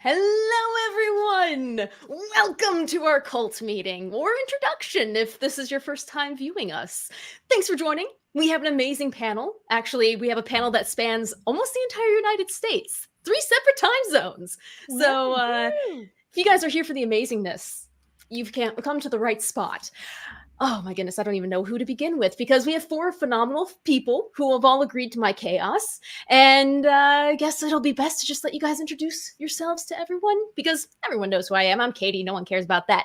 Hello, everyone! Welcome to our cult meeting, or introduction if this is your first time viewing us. Thanks for joining. We have an amazing panel. Actually, we have a panel that spans almost the entire United States, 3 separate time zones. So, if you guys are here for the amazingness, you've come to the right spot. Oh my goodness, I don't even know who to begin with because we have 4 phenomenal people who have all agreed to my chaos. And I guess it'll be best to just let you guys introduce yourselves to everyone because everyone knows who I am. I'm Katie. No one cares about that.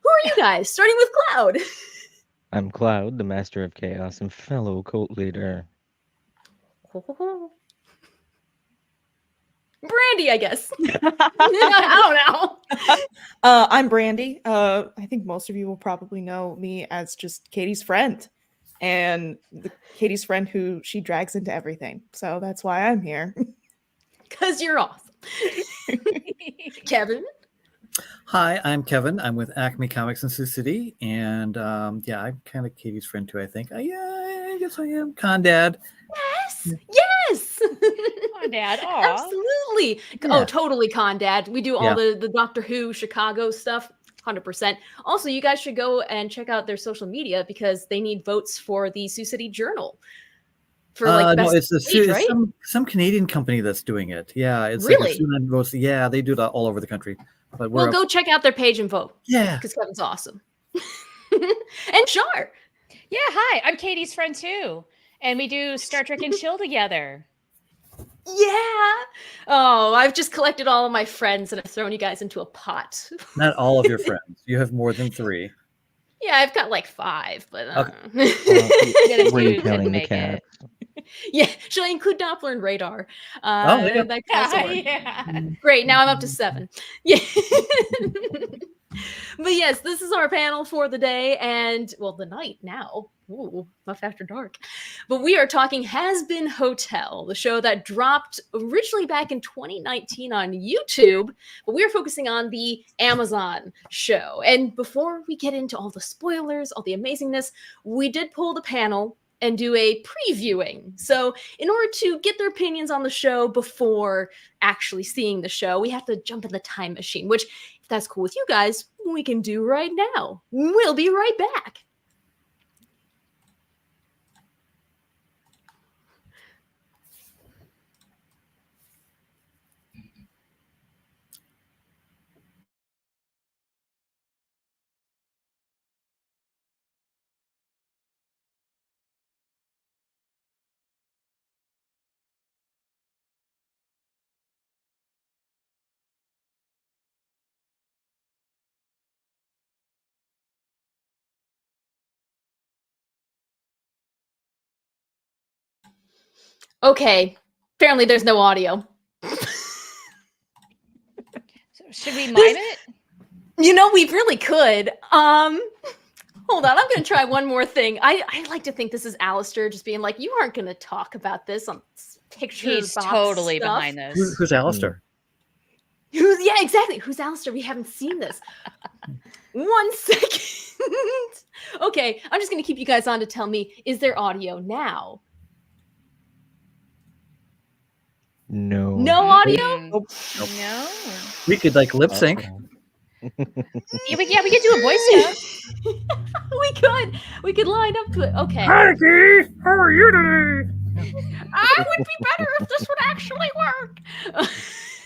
Who are you guys? Starting with Cloud. I'm Cloud, the Master of Chaos and fellow cult leader. Brandi, I guess. I don't know. I'm Brandi. I think most of you will probably know me as just Katie's friend, and Katie's friend who she drags into everything. So that's why I'm here. Because you're awesome. Kevin. Hi, I'm Kevin. I'm with Acme Comics in Sioux City, and yeah, I'm kind of Katie's friend too. I think. Yeah, I guess I am. Condad. Yes. Yes. Condad. Absolutely. Yeah. Oh, totally Condad. We do all the Doctor Who Chicago stuff. 100%. Also, you guys should go and check out their social media because they need votes for the Sioux City Journal. For like best page, right? It's some Canadian company that's doing it. Yeah, it's really? Like votes. Yeah, they do that all over the country. But we'll go check out their page and vote. Yeah, because Kevin's awesome. And Char. Yeah, hi. I'm Katie's friend too, and we do Star Trek and Chill together. Yeah. Oh, I've just collected all of my friends and I've thrown you guys into a pot. Not all of your friends. You have more than 3. Yeah, I've got like 5, but okay. Were you counting the cat? Yeah, should I include Doppler and radar? Yeah. Great, now I'm up to 7. Yeah. But yes, this is our panel for the day and, well, the night now. Ooh, much after dark. But we are talking Hazbin Hotel, the show that dropped originally back in 2019 on YouTube, but we are focusing on the Amazon show. And before we get into all the spoilers, all the amazingness, we did pull the panel and do a previewing. So in order to get their opinions on the show before actually seeing the show, we have to jump in the time machine, which, if that's cool with you guys, we can do right now. We'll be right back. Okay, apparently there's no audio. Should we mime it? You know, we really could. Hold on, I'm going to try one more thing. I like to think this is Alistair just being like, you aren't going to talk about this on picture He's box totally stuff. behind this. Who's Alistair? Yeah, exactly. Who's Alistair? We haven't seen this. 1 second. Okay, I'm just going to keep you guys on to tell me, is there audio now? No. No audio? Nope. No. We could like lip sync. Yeah, we could do a voice stuff. We could line up to it. Okay. Hi, Key. How are you today? I would be better if this would actually work.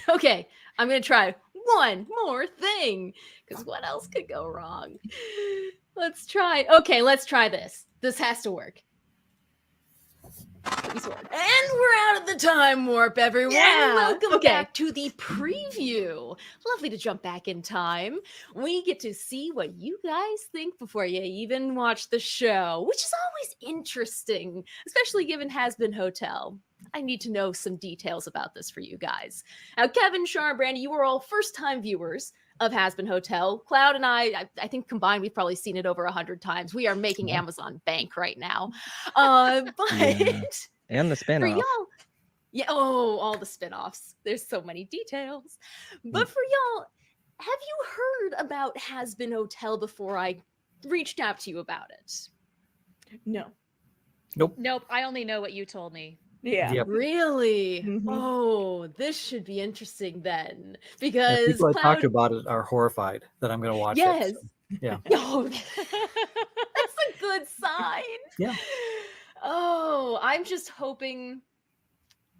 Okay, I'm gonna try one more thing because what else could go wrong? Let's try. Okay, let's try this. This has to work. And we're out of the time warp, everyone. Yeah. Welcome back to the preview. Lovely to jump back in time. We get to see what you guys think before you even watch the show, which is always interesting, especially given Hazbin Hotel. I need to know some details about this for you guys. Now, Kevin, Char, Brandi, you were all first-time viewers of Hazbin Hotel. Cloud and I think combined, we've probably seen it over 100 times. We are making Amazon bank right now. But Yeah. And the for spin-off. y'all, yeah, oh, all the spin-offs. There's so many details. But for y'all, have you heard about Hazbin Hotel before I reached out to you about it? No. Nope. Nope. I only know what you told me. Yeah. Yep. Really? Mhm. Oh, this should be interesting then, And because people I talked Cloud. to about it are horrified that I'm going to watch Yes. it. So, yeah. Oh, that's a good sign. Yeah. Oh, I'm just hoping.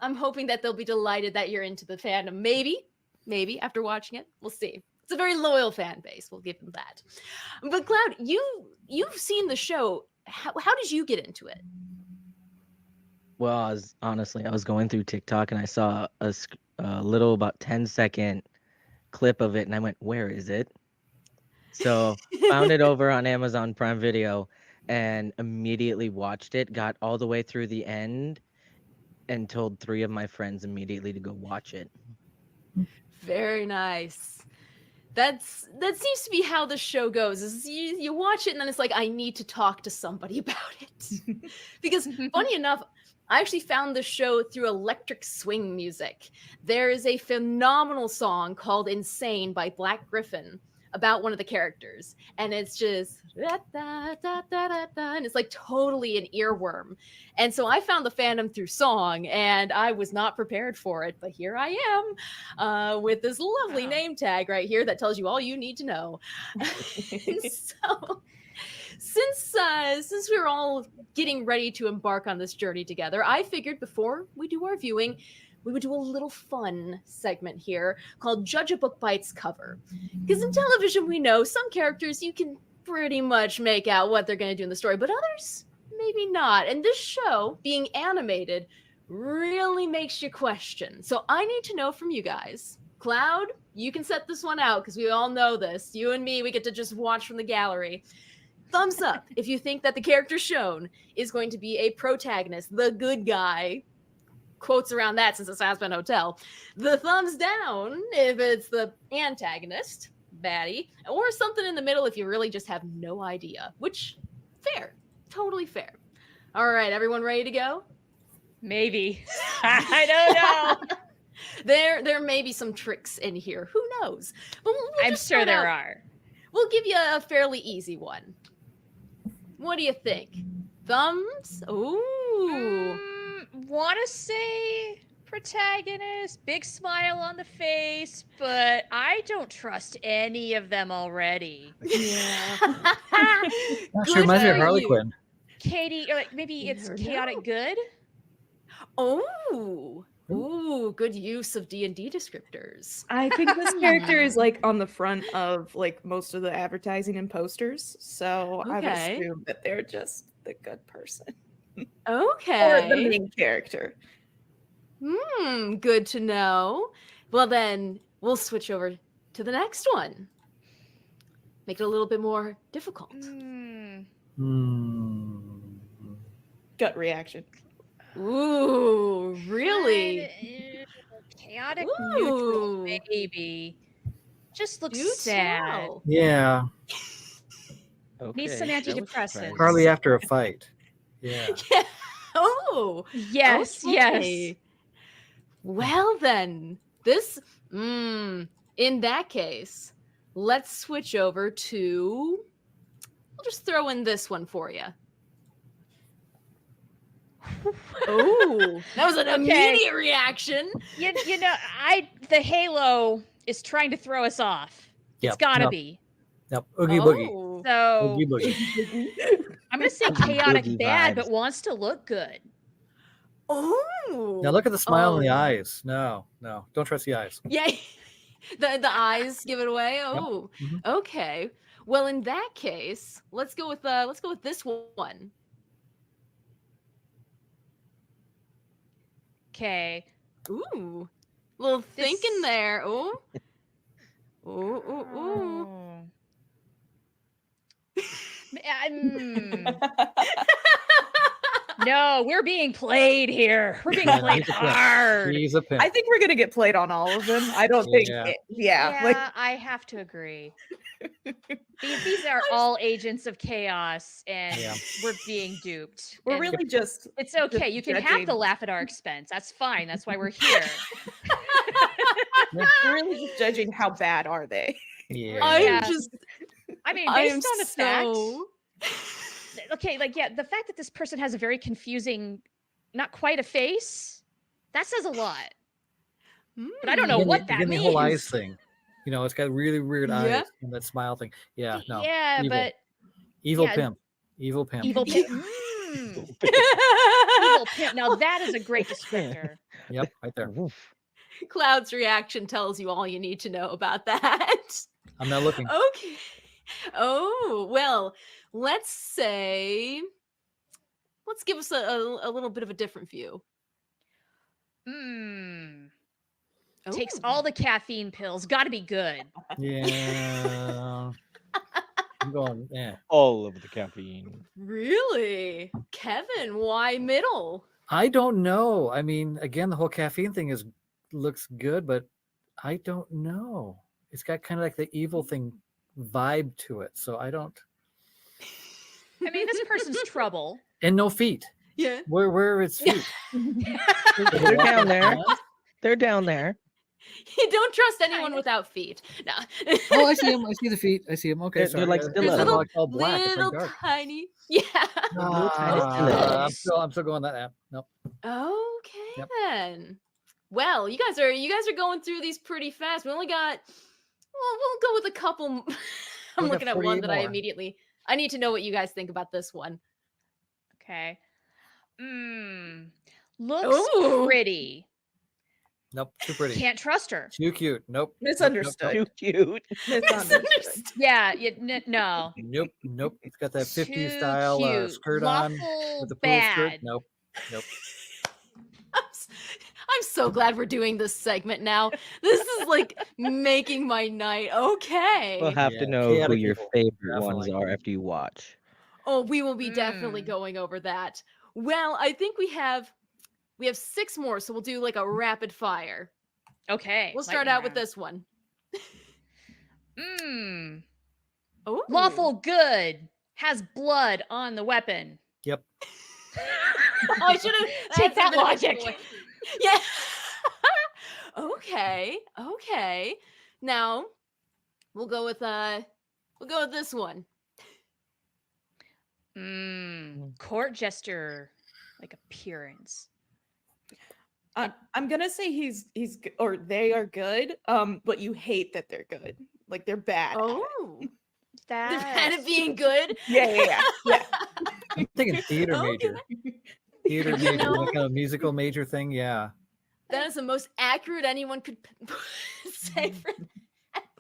I'm hoping that they'll be delighted that you're into the fandom. Maybe after watching it, we'll see. It's a very loyal fan base. We'll give them that. But Cloud, you've seen the show. How did you get into it? Well, I was going through TikTok and I saw a little about 10-second clip of it and I went, "Where is it?" So found it over on Amazon Prime Video and immediately watched it, got all the way through the end, and told 3 of my friends immediately to go watch it. Very nice. That seems to be how the show goes. Is you watch it and then it's like, I need to talk to somebody about it. Because funny enough, I actually found the show through Electric Swing music. There is a phenomenal song called Insane by Black Griffin about one of the characters. And it's just da, da, da, da, da, da, and it's like totally an earworm. And so I found the fandom through song and I was not prepared for it, but here I am with this lovely Wow. name tag right here that tells you all you need to know. So since we're all getting ready to embark on this journey together, I figured before we do our viewing, we would do a little fun segment here called Judge a Book by Its Cover. Because in television, we know some characters you can pretty much make out what they're going to do in the story, but others, maybe not. And this show, being animated, really makes you question. So I need to know from you guys. Cloud, you can set this one out because we all know this. You and me, we get to just watch from the gallery. Thumbs up if you think that the character shown is going to be a protagonist, the good guy. Quotes around that since it's Hazbin Hotel. The thumbs down if it's the antagonist, baddie, or something in the middle if you really just have no idea. Which, fair. Totally fair. All right, everyone ready to go? Maybe. I don't know. There may be some tricks in here. Who knows? But we'll I'm just sure start there out. are. We'll give you a fairly easy one. What do you think? Thumbs? Ooh. Want to say protagonist, big smile on the face, but I don't trust any of them already. Yeah. She Good reminds me of for Harley you. Quinn. Katie, or like maybe You it's never chaotic know. good. Oh. Ooh, good use of D&D descriptors. I think this character is like on the front of like most of the advertising and posters. So I would Okay. assume that they're just the good person. Okay. Or the main character. Good to know. Well, then we'll switch over to the next one. Make it a little bit more difficult. Gut reaction. Ooh, really? Chaotic neutral, Ooh. maybe. Just looks Do sad. tell. Yeah. Okay, Needs some that was antidepressants. surprising. Harley after a fight. Yeah. Yeah. Oh. Yes, yes. Okay. Well then, this in that case, let's switch over to I'll just throw in this one for you. Oh, that was an immediate reaction. You know, the Halo is trying to throw us off. It's Yep, gotta yep. be. Yep. Oogie boogie. Oh. So Oogie boogie. I'm gonna say Oogie chaotic boogie bad, vibes. but wants to look good. Oh. Now look at the smile in the Oh. eyes. No, don't trust the eyes. Yeah. The eyes give it away. Oh. Mhm. Okay. Well, in that case, let's go with this one. Okay. Ooh. Little thinking This- there. Ooh. Ooh. No, we're being played here. We're being Yeah, played he's a pimp. hard. He's a pimp. I think we're gonna get played on all of them. I don't think Yeah. yeah. Yeah, Like I have to agree. These are all agents of chaos, and Yeah. we're being duped. we're And really just it's okay. You can have judging. to laugh at our expense. That's fine. That's why we're here. we're really just judging how bad are they. Yeah. I'm Yeah. just I mean, I based am on the so fact. Okay, like yeah, the fact that this person has a very confusing, not quite a face. That says a lot. But I don't Mm. know Again, what that again, the whole eyes means. thing. You know, it's got really weird Yeah. eyes and that smile thing. Yeah, no. Yeah, Evil. but Evil yeah. pimp. Evil pimp. Evil pimp. Evil pimp. Now that is a great descriptor. Yep, right there. Woof. Cloud's reaction tells you all you need to know about that. I'm not looking. Okay. Oh, well, let's give us a little bit of a different view. Takes Ooh. all the caffeine pills. Got to be good. Yeah. I'm going, yeah. All of the caffeine. Really? Kevin, why middle? I don't know. I mean, again, the whole caffeine thing looks good, but I don't know. It's got kind of like the evil thing vibe to it. So I don't. I mean, this person's trouble. And no feet. Yeah. Where are its feet? They're down there. They're down there. You don't trust anyone Kinda. without feet. No. Oh, I see them. I see the feet. I see them. Okay, They're sorry. like It's stilettos. all all black. It's little like dark. tiny. Yeah. Little tiny I'm stilettos. still going that app. Nope. Okay Yep. then. Well, you guys are going through these pretty fast. We only got. Well, we'll go with a couple. I'm We got looking at one 48 that I more. immediately. I need to know what you guys think about this one. Okay. Looks Ooh. pretty. Nope. Too pretty. Can't trust her. Too cute. Nope. Misunderstood. Too cute. Misunderstood. Yeah. No. Nope. Nope. It's got that 50s Too style cute. skirt on Lawful with the pool skirt. bad. Nope. Nope. I'm so glad we're doing this segment now. This is like making my night. Okay. We'll have Yeah, to know who chaotic your evil, favorite ones definitely. are after you watch. Oh, we will be definitely Mm. going over that. Well, I think we have 6 more, so we'll do like a rapid fire. Okay. We'll start lightning out with round. this one. Oh, Lawful good. Has blood on the weapon. Yep. Oh, I should have Take that logic. Yeah. Okay. Now we'll go with this one. Court jester, like appearance. I'm gonna say he's or they are good, but you hate that they're good. Like they're bad. at it. Oh, they're That bad at being good. Yeah. I'm thinking theater Okay. major. Theater You major, know? like kind of musical major thing. Yeah. That is the most accurate anyone could say for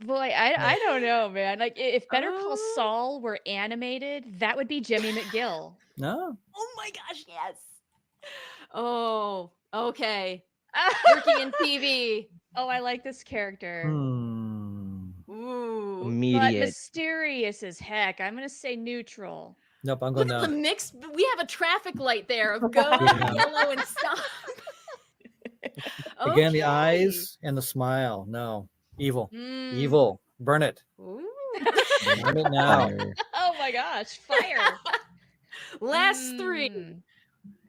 boy, I don't know, man. Like if Better Call Oh. Saul were animated, that would be Jimmy McGill. No. Oh my gosh, yes. Oh, okay. Working in TV. Oh, I like this character. Ooh. But Immediate. mysterious as heck. I'm gonna say neutral. Nope. I'm Look going at the down. mix. We have a traffic light there of go, Yeah. yellow, and stop. Again, the Okay. eyes and the smile. No. Evil. Mm. Evil. Burn it. Ooh. Burn it now. Fire. Oh my gosh, fire. Last 3. Mm.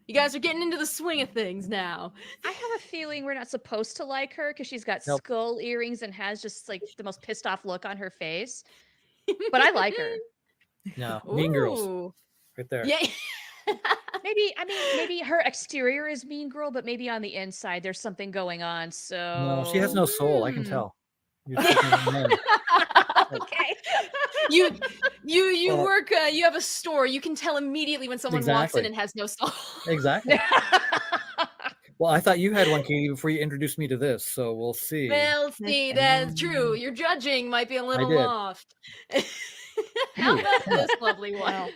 You guys are getting into the swing of things now. I have a feeling we're not supposed to like her because she's got Nope. skull earrings and has just like the most pissed off look on her face. But I like her. No. Mean Girls. Ooh. Right there. Yeah. Maybe her exterior is mean girl, but maybe on the inside there's something going on. So No, she has no soul. I can Hmm. tell. You're thinking of men. Okay. you Well- work you have a store. You can tell immediately when someone walks in Exactly. and has no soul. Exactly. Well, I thought you had one, Katie, before you introduced me to this. So we'll see. Well, see, that's true. Your judging might be a little did. off. How about this lovely one? Wow.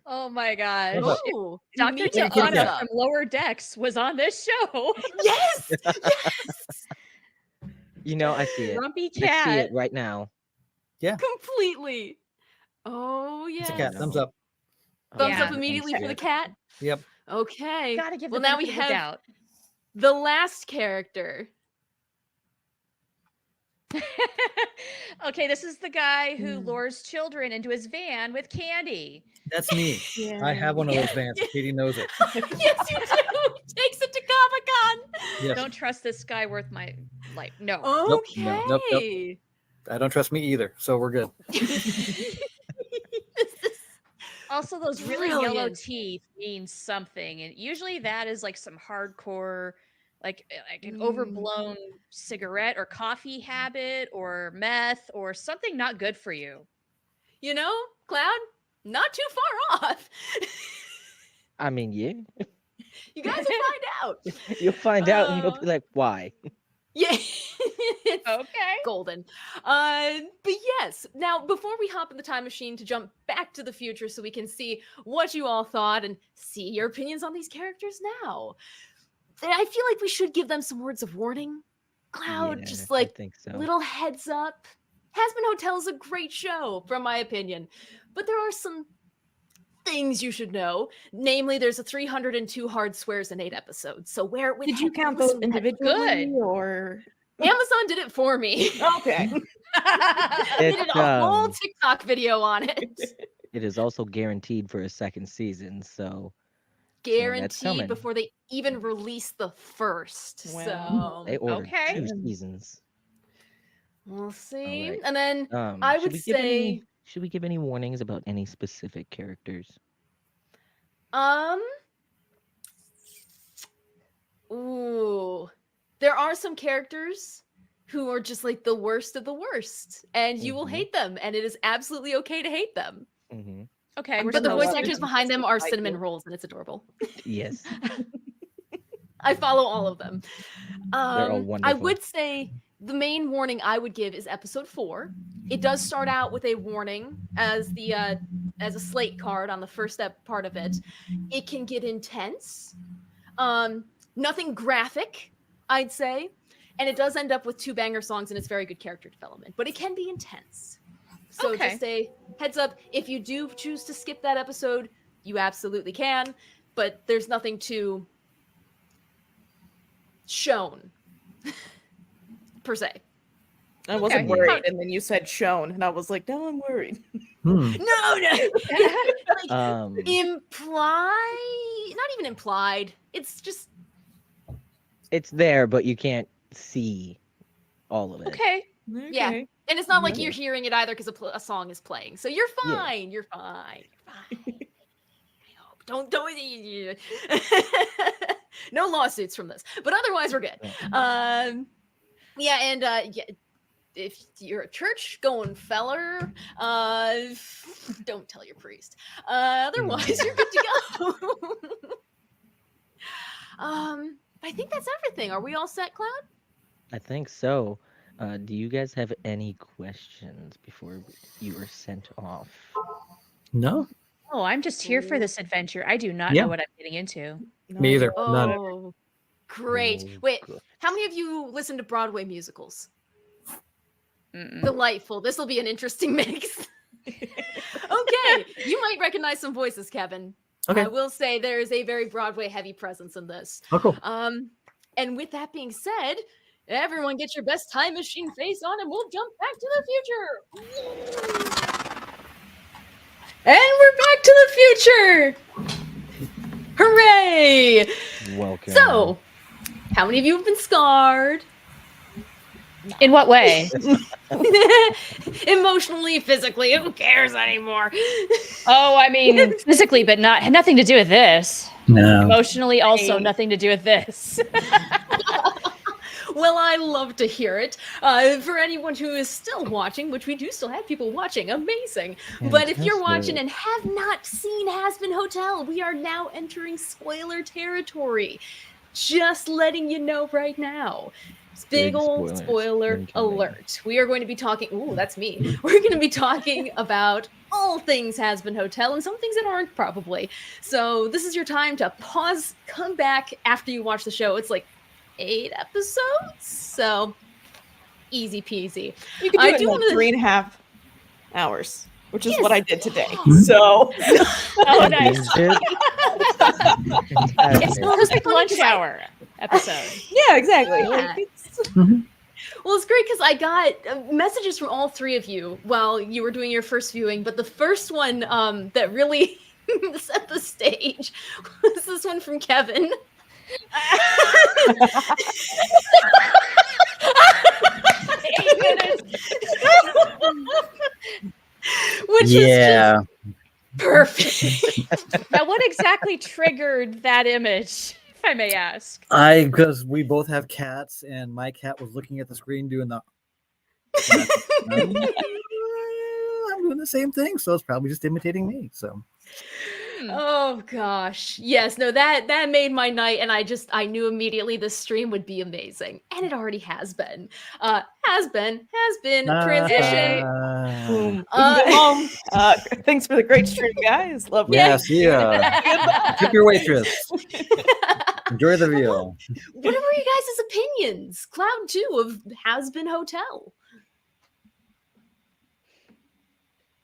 Oh my gosh. How about- Oh, Dr. meet Kitty Tiana Cat. from Lower Decks was on this show. Yes. You know, I see it. Grumpy I see cat. it right now. Completely. Oh yeah. It's a cat. No. Thumbs up. Thumbs Yeah. up immediately for the cat. Yep. Okay. Gotta give Well, the now we benefit of the have doubt. the last character. Okay, this is the guy who lures children into his van with candy. That's me. I have one of those vans. Katie knows it. Yes, you do. Takes it to Comic-Con. Yes. Don't trust this guy worth my life. No. Nope, Okay. no, nope. I don't trust me either. So we're good. Also, those really yellow Brilliant. teeth mean something, and usually that is like some hardcore, like an Mm. overblown cigarette or coffee habit or meth or something not good for you. You know, Cloud, not too far off. I mean, yeah. You guys will find out. You'll find out and you'll Uh, be like, why? Yeah, it's Okay. golden. But yes, now before we hop in the time machine to jump back to the future so we can see what you all thought and see your opinions on these characters now, I feel like we should give them some words of warning. Cloud, Yeah, just I like think so. little heads up. Hazbin Hotel is a great show, from my opinion, but there are some things you should know. Namely, there's a 302 hard swears in 8 episodes. So wear it with Did you heavy- count those listen with- individually Good. or? Amazon did it for me. Okay. They did a whole It's TikTok video on it. it is also guaranteed for a second season, so Guaranteed coming. before they even release the first. Wow. they So ordered Okay. 2 seasons. we'll see. Alright. And then I Should would we give any say, should we give any warnings about any specific characters? ooh, there are some characters who are just like the worst of the worst, and you will Mhm. hate them, and it is absolutely okay to hate them. Mm-hmm. Okay, I'm we're But the gonna voice love actors it. behind them are I cinnamon do. rolls, and it's adorable. Yes, I follow all of them. they're all I wonderful. would say the main warning I would give is episode 4. It does start out with a warning as the as a slate card on the first part of it. It can get intense. Nothing graphic, I'd say, and it does end up with 2 banger songs, and it's very good character development. But it can be intense. So Okay. just a heads up: if you do choose to skip that episode, you absolutely can. But there's nothing too shown per se. I wasn't Okay. worried, and then you said shown, and I was like, no, I'm worried. Hmm. No, like, imply, not even implied. It's just It's there, but you can't see all of it. okay. Yeah. Okay. and it's not like Yeah. you're hearing it either because a song is playing. So you're Yeah. fine. You're fine. You're fine. I hope. Don't no lawsuits from this. But otherwise we're good. Yeah, and yeah, if you're a church going feller, don't tell your priest. Otherwise you're good to go. I think that's everything. Are we all set, Cloud? I think so. Do you guys have any questions before you are sent off? No, Oh, I'm just here for this adventure. I do not Yeah. know what I'm getting into. me either. None. Oh, great. Oh, Wait, good. how many of you listen to Broadway musicals? Mm-mm. Delightful. This will be an interesting mix. Okay, you might recognize some voices, Kevin. Okay. I will say there is a very Broadway heavy presence in this. Oh, cool. And with that being said, everyone get your best time machine face on and we'll jump back to the future. And we're back to the future. Hooray! Welcome. So, how many of you have been scarred? In what way? Emotionally, physically, who cares anymore? Oh, I mean, physically, but had nothing to do with this. No. Emotionally, also Same. nothing to do with this. Well, I love to hear it. For anyone who is still watching, which we do still have people watching, amazing. But if you're watching Fantastic. and have not seen Hazbin Hotel, we are now entering spoiler territory. Just letting you know right now. Big Big old spoilers spoiler incoming. alert. We are going to be talking. Ooh, that's me. We're going to be talking about all things Hazbin Hotel and some things that aren't, probably. So this is your time to pause, come back after you watch the show. It's like 8 episodes, so easy peasy. You could do I it do in like wanna- 3.5 hours, which is Yes. what I did today. So Oh, nice. Is it? It's Fantastic. the perfect lunch hour episode. yeah, exactly. Yeah. Like, it's- Well, it's great because I got messages from all 3 of you while you were doing your first viewing, but the first one that really set the stage was this one from Kevin. Which was Yeah. Perfect. Now, what exactly triggered that image, if I may ask? Because we both have cats, and my cat was looking at the screen doing the. I'm doing the same thing, so it's probably just imitating me. So Oh gosh. Yes, no, that made my night, and I knew immediately this stream would be amazing. And it already has been. Has been transition. Boom. We can Uh, go home. Thanks for the great stream, guys. Lovely. yeah, see ya. Tip your waitress. Enjoy the veal. What were you guys' opinions? Cloud 2 of Hazbin Hotel.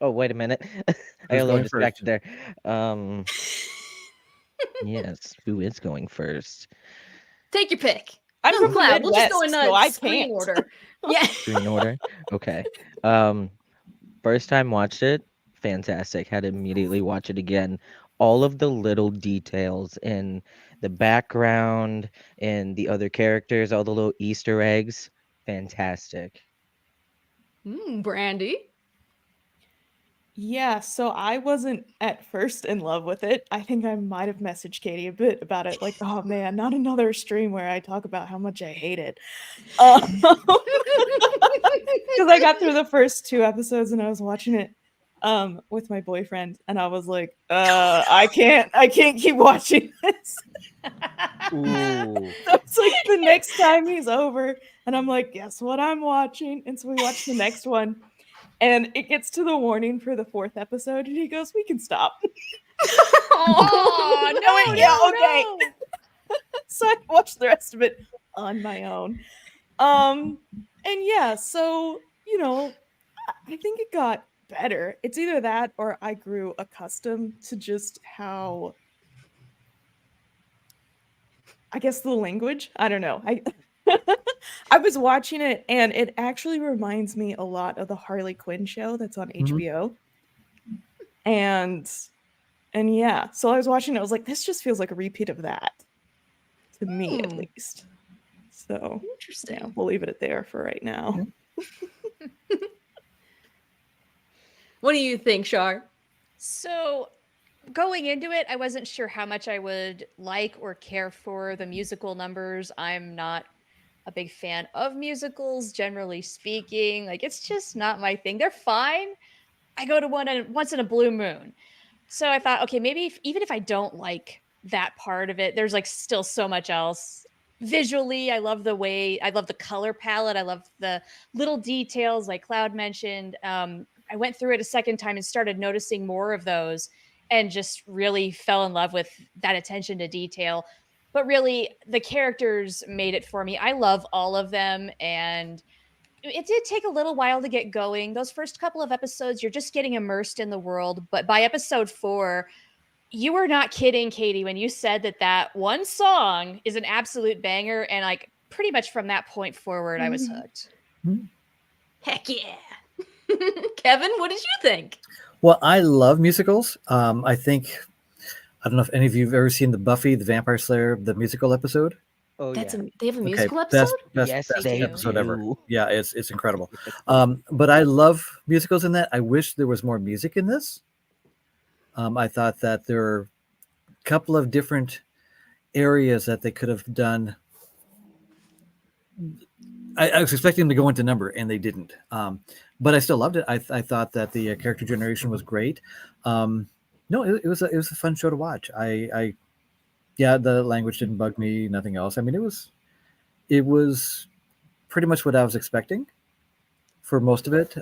Oh, wait a minute. I Who's got a little going distracted there. Yes, who is going first? Take your pick. I'm No, from the Cloud. We'll just go in Midwest, so I screen can't. order. Yeah. Screen order. Okay. First time watched it, fantastic. Had to immediately watch it again. All of the little details in the background and the other characters, all the little Easter eggs, fantastic. Brandi. Yeah, so I wasn't at first in love with it. I think I might have messaged Katie a bit about it, like, oh man, not another stream where I talk about how much I hate it. Because I got through the first 2 episodes and I was watching it with my boyfriend, and I was like, I can't keep watching this. Ooh. So it's like the next time he's over, and I'm like, guess what I'm watching? And so we watch the next one. And it gets to the warning for the 4th episode, and he goes, "We can stop." Oh, no, went, yeah, okay. no. So I watched the rest of it on my own. And yeah, so I think it got better. It's either that or I grew accustomed to just how, I guess, the language. I don't know. I was watching it, and it actually reminds me a lot of the Harley Quinn show that's on HBO. And yeah, so I was watching it. I was like, this just feels like a repeat of that, to me at least. So Interesting. yeah, we'll leave it at there for right now. What do you think, Char? So, going into it, I wasn't sure how much I would like or care for the musical numbers. I'm not a big fan of musicals, generally speaking. Like, it's just not my thing. They're fine. I go to one once in a blue moon. So I thought, okay, maybe even if I don't like that part of it, there's like still so much else. Visually, I love the color palette. I love the little details like Cloud mentioned. I went through it a second time and started noticing more of those and just really fell in love with that attention to detail. But really, the characters made it for me. I love all of them, and it did take a little while to get going. Those first couple of episodes, you're just getting immersed in the world. But by episode 4, you were not kidding, Katie, when you said that one song is an absolute banger. And like pretty much from that point forward, I was hooked. Heck yeah. Kevin, what did you think? Well, I love musicals. I don't know if any of you have ever seen the Buffy the Vampire Slayer, the musical episode. Oh, They have a Okay, musical episode? Yes, best they episode ever. do. Yeah, it's incredible. But I love musicals in that. I wish there was more music in this. I thought that there were a couple of different areas that they could have done. I was expecting them to go into number, and they didn't. But I still loved it. I thought that the character generation was great. No, it was a fun show to watch. Yeah, the language didn't bug me. Nothing else. I mean, it was pretty much what I was expecting for most of it.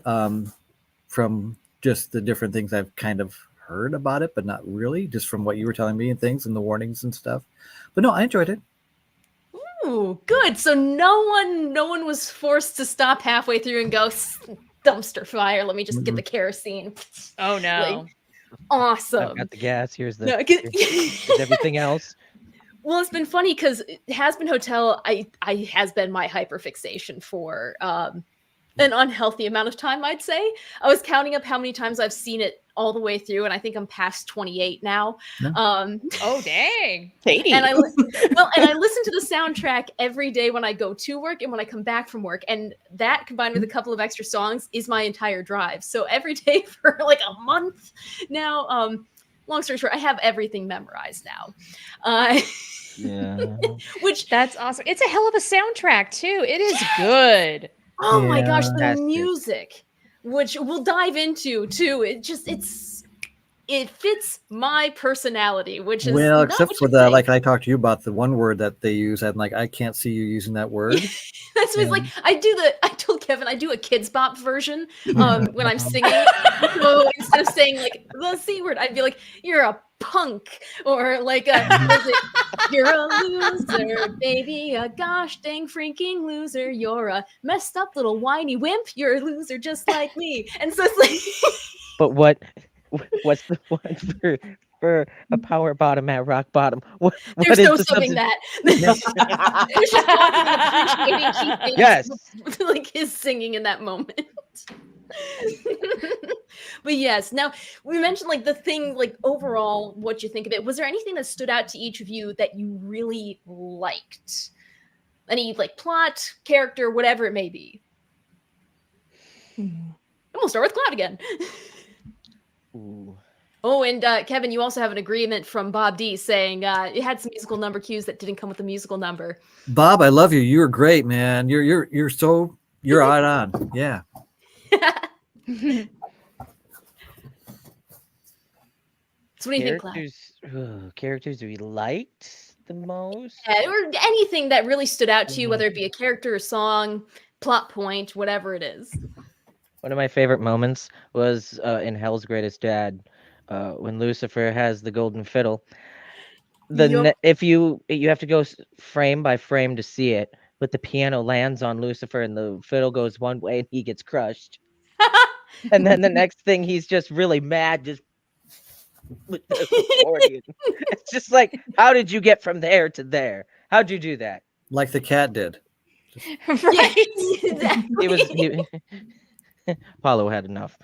From just the different things I've kind of heard about it, but not really. Just from what you were telling me and things and the warnings and stuff. But no, I enjoyed it. Ooh, good. So no one was forced to stop halfway through and go dumpster fire. Let me just get the kerosene. Oh no. Like, awesome. I've got the gas. Here's No, everything else. Well, it's been funny because Hazbin Hotel, I has been my hyperfixation for an unhealthy amount of time, I'd say. I was counting up how many times I've seen it all the way through, and I think I'm past 28 now. No. Oh, dang. Katie. And I listen to the soundtrack every day when I go to work and when I come back from work, and that combined with a couple of extra songs is my entire drive. So every day for like a month now. Long story short, I have everything memorized now. Yeah. Which That's awesome. It's a hell of a soundtrack too. It is good. oh my gosh, the Fantastic. music, which we'll dive into too. It fits my personality, which is Well, not except what for you the think. like I talked to you about the one word that they use, and like I can't see you using that word. That's what it's like. I told Kevin I do a kids bop version when I'm singing. So instead of saying like the C word, I'd be like, "You're a punk," or like "You're a loser, baby, a gosh dang freaking loser. You're a messed up little whiny wimp. You're a loser just like me." And so it's like. But what's the one for a power bottom at rock bottom? What There's is no the subbing substitute? that. It was just talking and appreciating Keith Yes. David's, like his singing in that moment. But yes, now we mentioned like the thing, like overall, what you think of it. Was there anything that stood out to each of you that you really liked? Any like plot, character, whatever it may be. And we'll start with Cloud again. Ooh. Oh, and Kevin, you also have an agreement from Bob D saying it had some musical number cues that didn't come with a musical number. Bob, I love you. You're great, man. You're right on. Yeah. So what do you think, Cloud? Characters we liked the most. Or anything that really stood out to you, whether it be a character, a song, plot point, whatever it is. One of my favorite moments was in Hell's Greatest Dad, when Lucifer has the golden fiddle. Yup. If you have to go frame by frame to see it, but the piano lands on Lucifer and the fiddle goes one way and he gets crushed, and then the next thing he's just really mad, just with the accordion. It's just like, how did you get from there to there? How'd you do that? Like the cat did. Right. Exactly. Paulo had enough.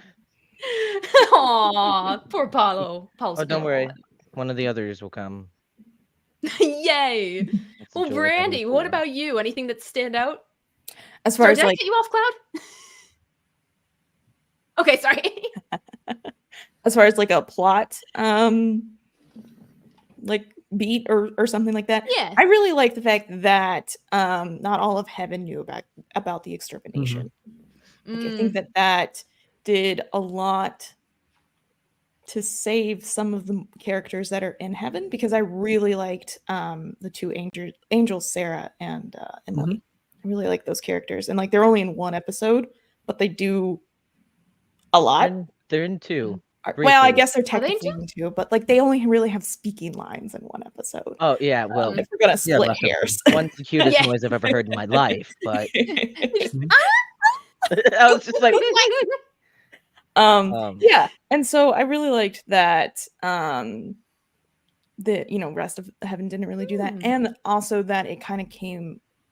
Aw, poor Paulo. Paulo's Oh, don't gonna worry. want One of the others will come. it. Yay. It's a Well, joy that I Brandi, look what for. about you? Anything that stand out? As far Sorry, as did I like cut you off, Cloud? Okay, sorry. like a plot like beat or something like that. Yeah. I really like the fact that not all of heaven knew about the extermination. Like, I think that did a lot to save some of the characters that are in heaven, because I really liked the two angels, Sarah and Emily. I really like those characters, and like they're only in one episode, but they do a lot. They're in two. Well, I briefly. guess they're Are they in technically in two, but like they only really have speaking lines in one episode. Oh yeah, well, If we're gonna split last episode. hairs. one's the cutest Yeah. noise I've ever heard in my life, but Just- I was just like, Yeah, and so I really liked that the rest of heaven didn't really do that, and also that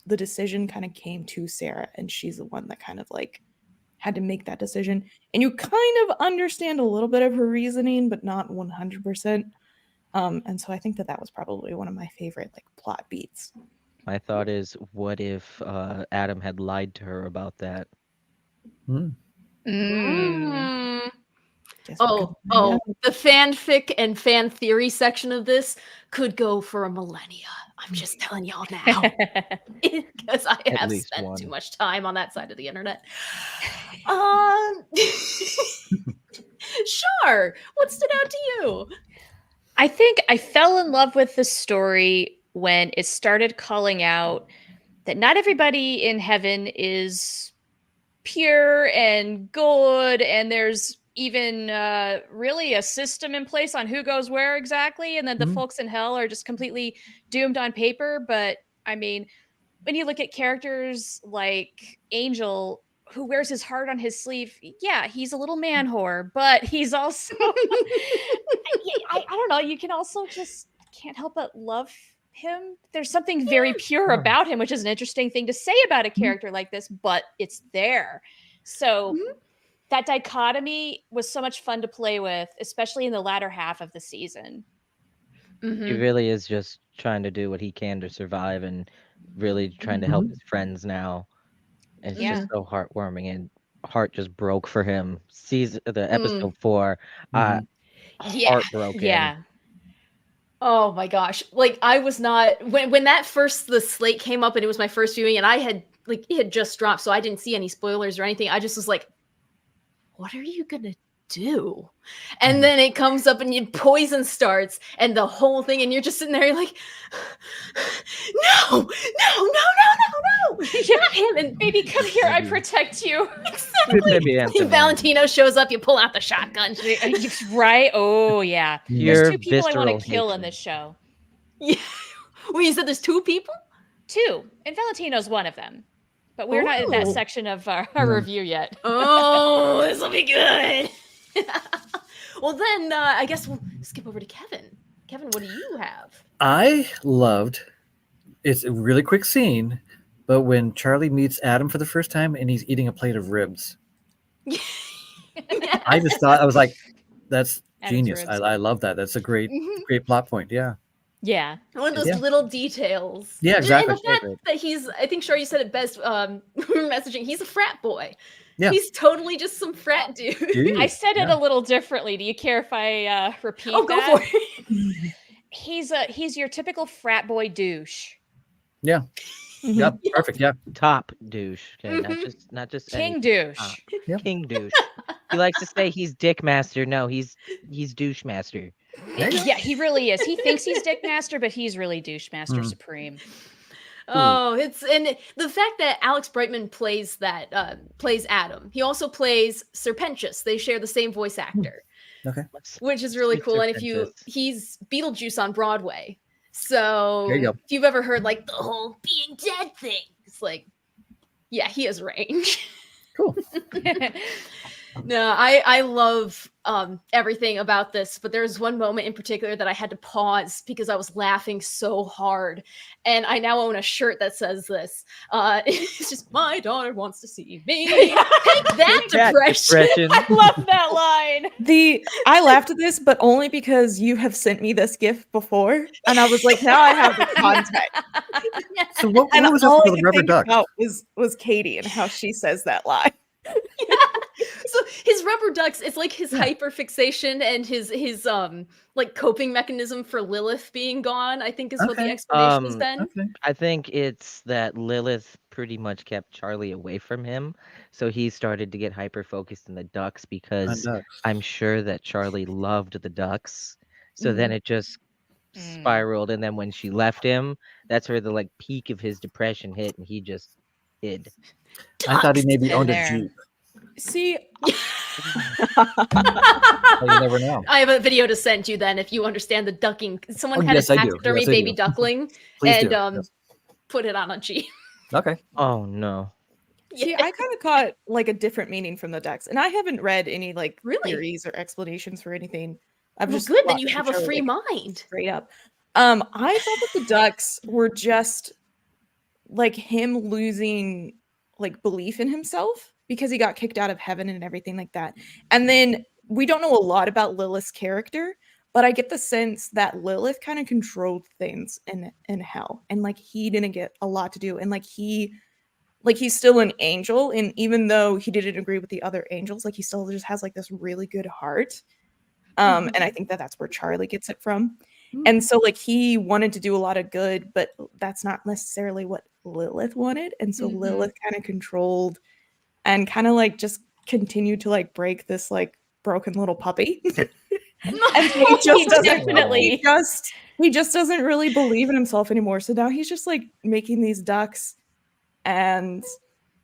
the decision kind of came to Sarah, and she's the one that kind of like had to make that decision, and you kind of understand a little bit of her reasoning, but not 100%. And so I think that was probably one of my favorite like plot beats. my thought is, what if Adam had lied to her about that? Guess we'll come Oh, find out. the fanfic and fan theory section of this could go for a millennia. I'm just telling y'all now. Because I At have least spent one. too much time on that side of the internet. Sure. What stood out to you? I think I fell in love with the story when it started calling out that not everybody in heaven is pure and good, and there's even really a system in place on who goes where exactly, and then the folks in hell are just completely doomed on paper. But I mean, when you look at characters like Angel, who wears his heart on his sleeve, yeah, he's a little man whore, but he's also I don't know, you can also just can't help but love him. There's something very pure about him, which is an interesting thing to say about a character like this, but it's there. So that dichotomy was so much fun to play with, especially in the latter half of the season. He Mhm. really is just trying to do what he can to survive and really trying to help his friends now. And it's Yeah. just so heartwarming, and heart just broke for him. Season the Mm. episode 4, Yeah. heartbroken. Yeah. Oh my gosh. Like I was not when that first the slate came up and it was my first viewing and I had like it had just dropped, so I didn't see any spoilers or anything. I just was like, what are you gonna do? And then it comes up and poison starts and the whole thing, and you're just sitting there, you're like, no, no, no, no, no, no. Yeah. Not him. And Baby, come here. I protect you. Maybe Anthony. Valentino shows up, you pull out the shotgun. Right? Oh, yeah. Pure There's 2 people I visceral want to kill in hatred. this show. Yeah. Well, you said there's 2 people? 2. And Valentino's one of them. But we're not in that Oh. section of our review yet. Oh, this will be good. Well, then I guess we'll skip over to Kevin. Kevin, what do you have? I loved. It's a really quick scene, but when Charlie meets Adam for the first time and he's eating a plate of ribs, I just thought, I was like, that's Adam's genius. ribs. I love that. That's a great Mhm. great plot point. Yeah. Yeah. One of those Yeah. little details. Yeah, exactly. And the fact that he's, I think, Char, you said it best. We were messaging. He's a frat boy. Yeah. He's totally just some frat dude. Dude, I said it yeah. a little differently. Do you care if I repeat Oh, go that? for it. He's your typical frat boy douche. Yeah. Yep. Perfect. Yeah. Top douche. Okay, Mhm. not just King any douche. top. Yep. King douche. He likes to say he's dick master. No, he's douche master. Yeah, he really is. He thinks he's dick master, but he's really douche master Mhm. supreme. Oh, it's and the fact that Alex Brightman plays Adam. He also plays Serpentius. They share the same voice actor, Okay. which is really Sweet cool. And Serpentius. he's Beetlejuice on Broadway. So There you go. if you've ever heard like the whole being dead thing, it's like, yeah, he has range. Cool. No, I love everything about this, but there's one moment in particular that I had to pause because I was laughing so hard, and I now own a shirt that says this. It's just my daughter wants to see me. Take that, depression. I love that line. I laughed at this, but only because you have sent me this GIF before, and I was like, now I have the context. So what And was all up I with the could rubber think duck? about was Katie and how she says that line. So his rubber ducks, it's like his hyperfixation and his like coping mechanism for Lilith being gone, I think is what the Okay. explanation has been. Okay. I think it's that Lilith pretty much kept Charlie away from him, so he started to get hyper focused in the ducks On because ducks. I'm sure that Charlie loved the ducks. So then it just Mm. spiraled, and then when she left him, that's where the like peak of his depression hit, and he just hid. I thought he maybe Been owned a there. Jeep. See, Oh, you never know. I have a video to send you then if you understand the ducking. Someone Oh, had yes, a I do. taxidermy Yes, I baby do. duckling Please and do. Yes. put it on a Jeep. Okay. Oh no. see, I kind of caught like a different meaning from the ducks, and I haven't read any like Really? theories or explanations for anything. I've Well, just good, then watched you the have a show, free like, mind. straight up. I thought that the ducks were just like him losing like belief in himself because he got kicked out of heaven and everything like that. And then we don't know a lot about Lilith's character, but I get the sense that Lilith kind of controlled things in hell, and like he didn't get a lot to do, and like he's still an angel, and even though he didn't agree with the other angels, like he still just has like this really good heart. And I think that that's where Charlie gets it from. And so like he wanted to do a lot of good, but that's not necessarily what Lilith wanted. And so Lilith kind of controlled and kind of like just continued to like break this like broken little puppy. And so he just doesn't Definitely. he just doesn't really believe in himself anymore. So now he's just like making these ducks, and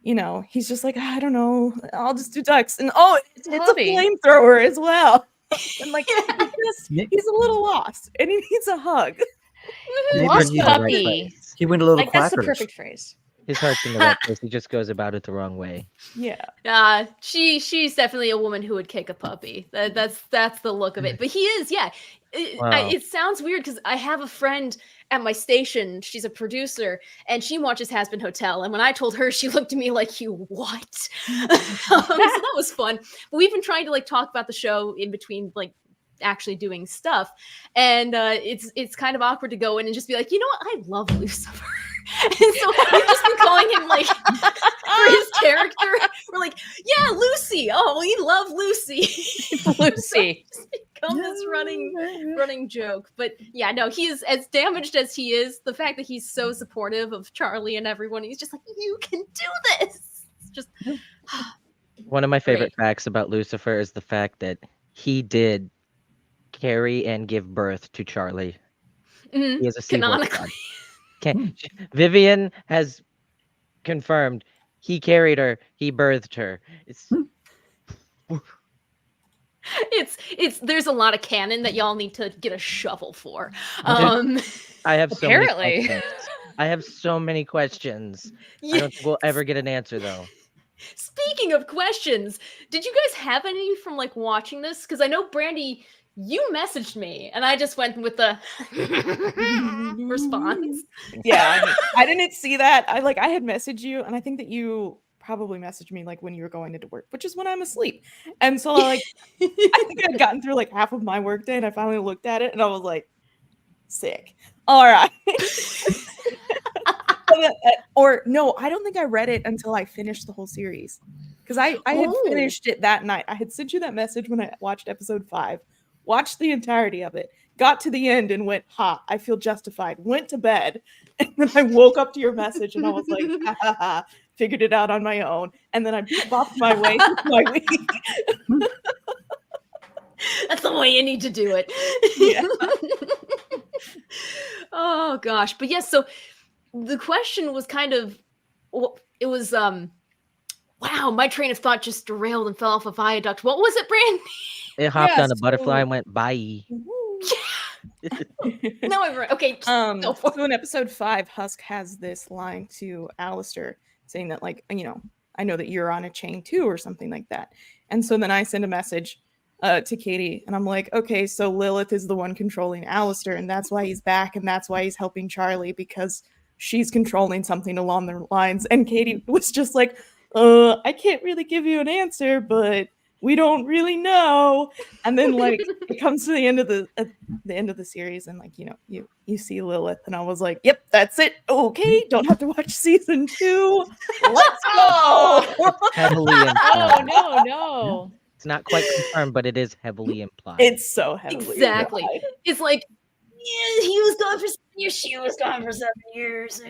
you know, he's just like, I don't know, I'll just do ducks. And it's a hobby. flamethrower as well. And like Yeah. he's a little lost and he needs a hug. Maybe Lost he's in the right puppy. place. He went a little Like that's the quackers. perfect phrase. His heart's in the right place. He just goes about it the wrong way. Yeah. She's definitely a woman who would kick a puppy. That's the look of it. But he is, yeah. Wow. It sounds weird because I have a friend at my station. She's a producer, and she watches Hazbin Hotel. And when I told her, she looked at me like, "You what?" So that was fun. But we've been trying to like talk about the show in between like actually doing stuff, and it's kind of awkward to go in and just be like, you know what, I love Lucifer. And so we've just been calling him like for his character. We're like, yeah, Lucy. Oh, we love Lucy. Lucy. Become this running joke. But yeah, no, he is as damaged as he is. The fact that he's so supportive of Charlie and everyone, he's just like, you can do this. It's just One of my favorite Great. facts about Lucifer is the fact that he did carry and give birth to Charlie. mhm, He is a seahorse canonically. god. Vivian has confirmed he carried her, he birthed her. It's It's there's a lot of canon that y'all need to get a shovel for. I have so many Apparently. questions. I have so many questions. I yeah. don't think we'll ever get an answer though. Speaking of questions, did you guys have any from like watching this? Because I know Brandi, you messaged me, and I just went with the response. Yeah, I didn't see that. I had messaged you, and I think that you probably messaged me like when you were going into work, which is when I'm asleep. And so I think I'd gotten through like half of my workday, and I finally looked at it, and I was like, sick. All right. Or no, I don't think I read it until I finished the whole series. Because I had Oh. finished it that night. I had sent you that message when I watched episode 5, watched the entirety of it, got to the end and went, ha, I feel justified, went to bed. And then I woke up to your message and I was like, ha ha ha, figured it out on my own. And then I bopped my way through my week. That's the way you need to do it. Yeah. Oh gosh. But yes, so the question was kind of it was wow, my train of thought just derailed and fell off a viaduct. What was it, Brand? It hopped Yeah, on a butterfly so- and went bye. No, okay. Go for it. So in episode 5, Husk has this line to Alistair saying that, like, you know, I know that you're on a chain too, or something like that. And so then I send a message to Katie, and I'm like, okay, so Lilith is the one controlling Alistair, and that's why he's back, and that's why he's helping Charlie, because she's controlling something along their lines. And Katie was just like, I can't really give you an answer, but we don't really know. And then like it comes to the end of the series, and like, you know, you see Lilith, and I was like, yep, that's it. Okay, don't have to watch season 2. Let's go. Heavily Oh implied. no. It's not quite confirmed, but it is heavily implied. It's so heavily Exactly. implied. It's like, yeah, he was gone for 7 years. She was gone for 7 years.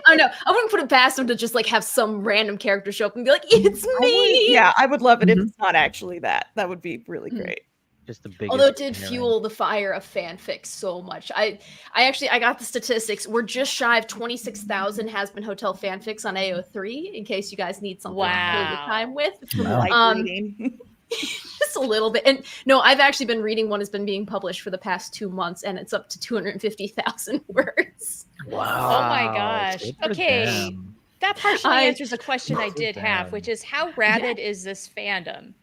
I know. I wouldn't put it past him to just like have some random character show up and be like, "It's me." I would love it if Mhm. it's not actually that. That would be really great. Just the biggest. Although it did ignorance. fuel the fire of fanfic so much. I got the statistics. We're just shy of 26,000 Hazbin Hotel fanfics on AO3. In case you guys need something to fill your Wow. time with. Wow. Light reading. Just a little bit. And no, I've actually been reading one that's been being published for the past 2 months, and it's up to 250,000 words. Wow. Oh my gosh. good for Okay. them. That partially I- answers a question I did have, Damn. which is how rabid is this fandom?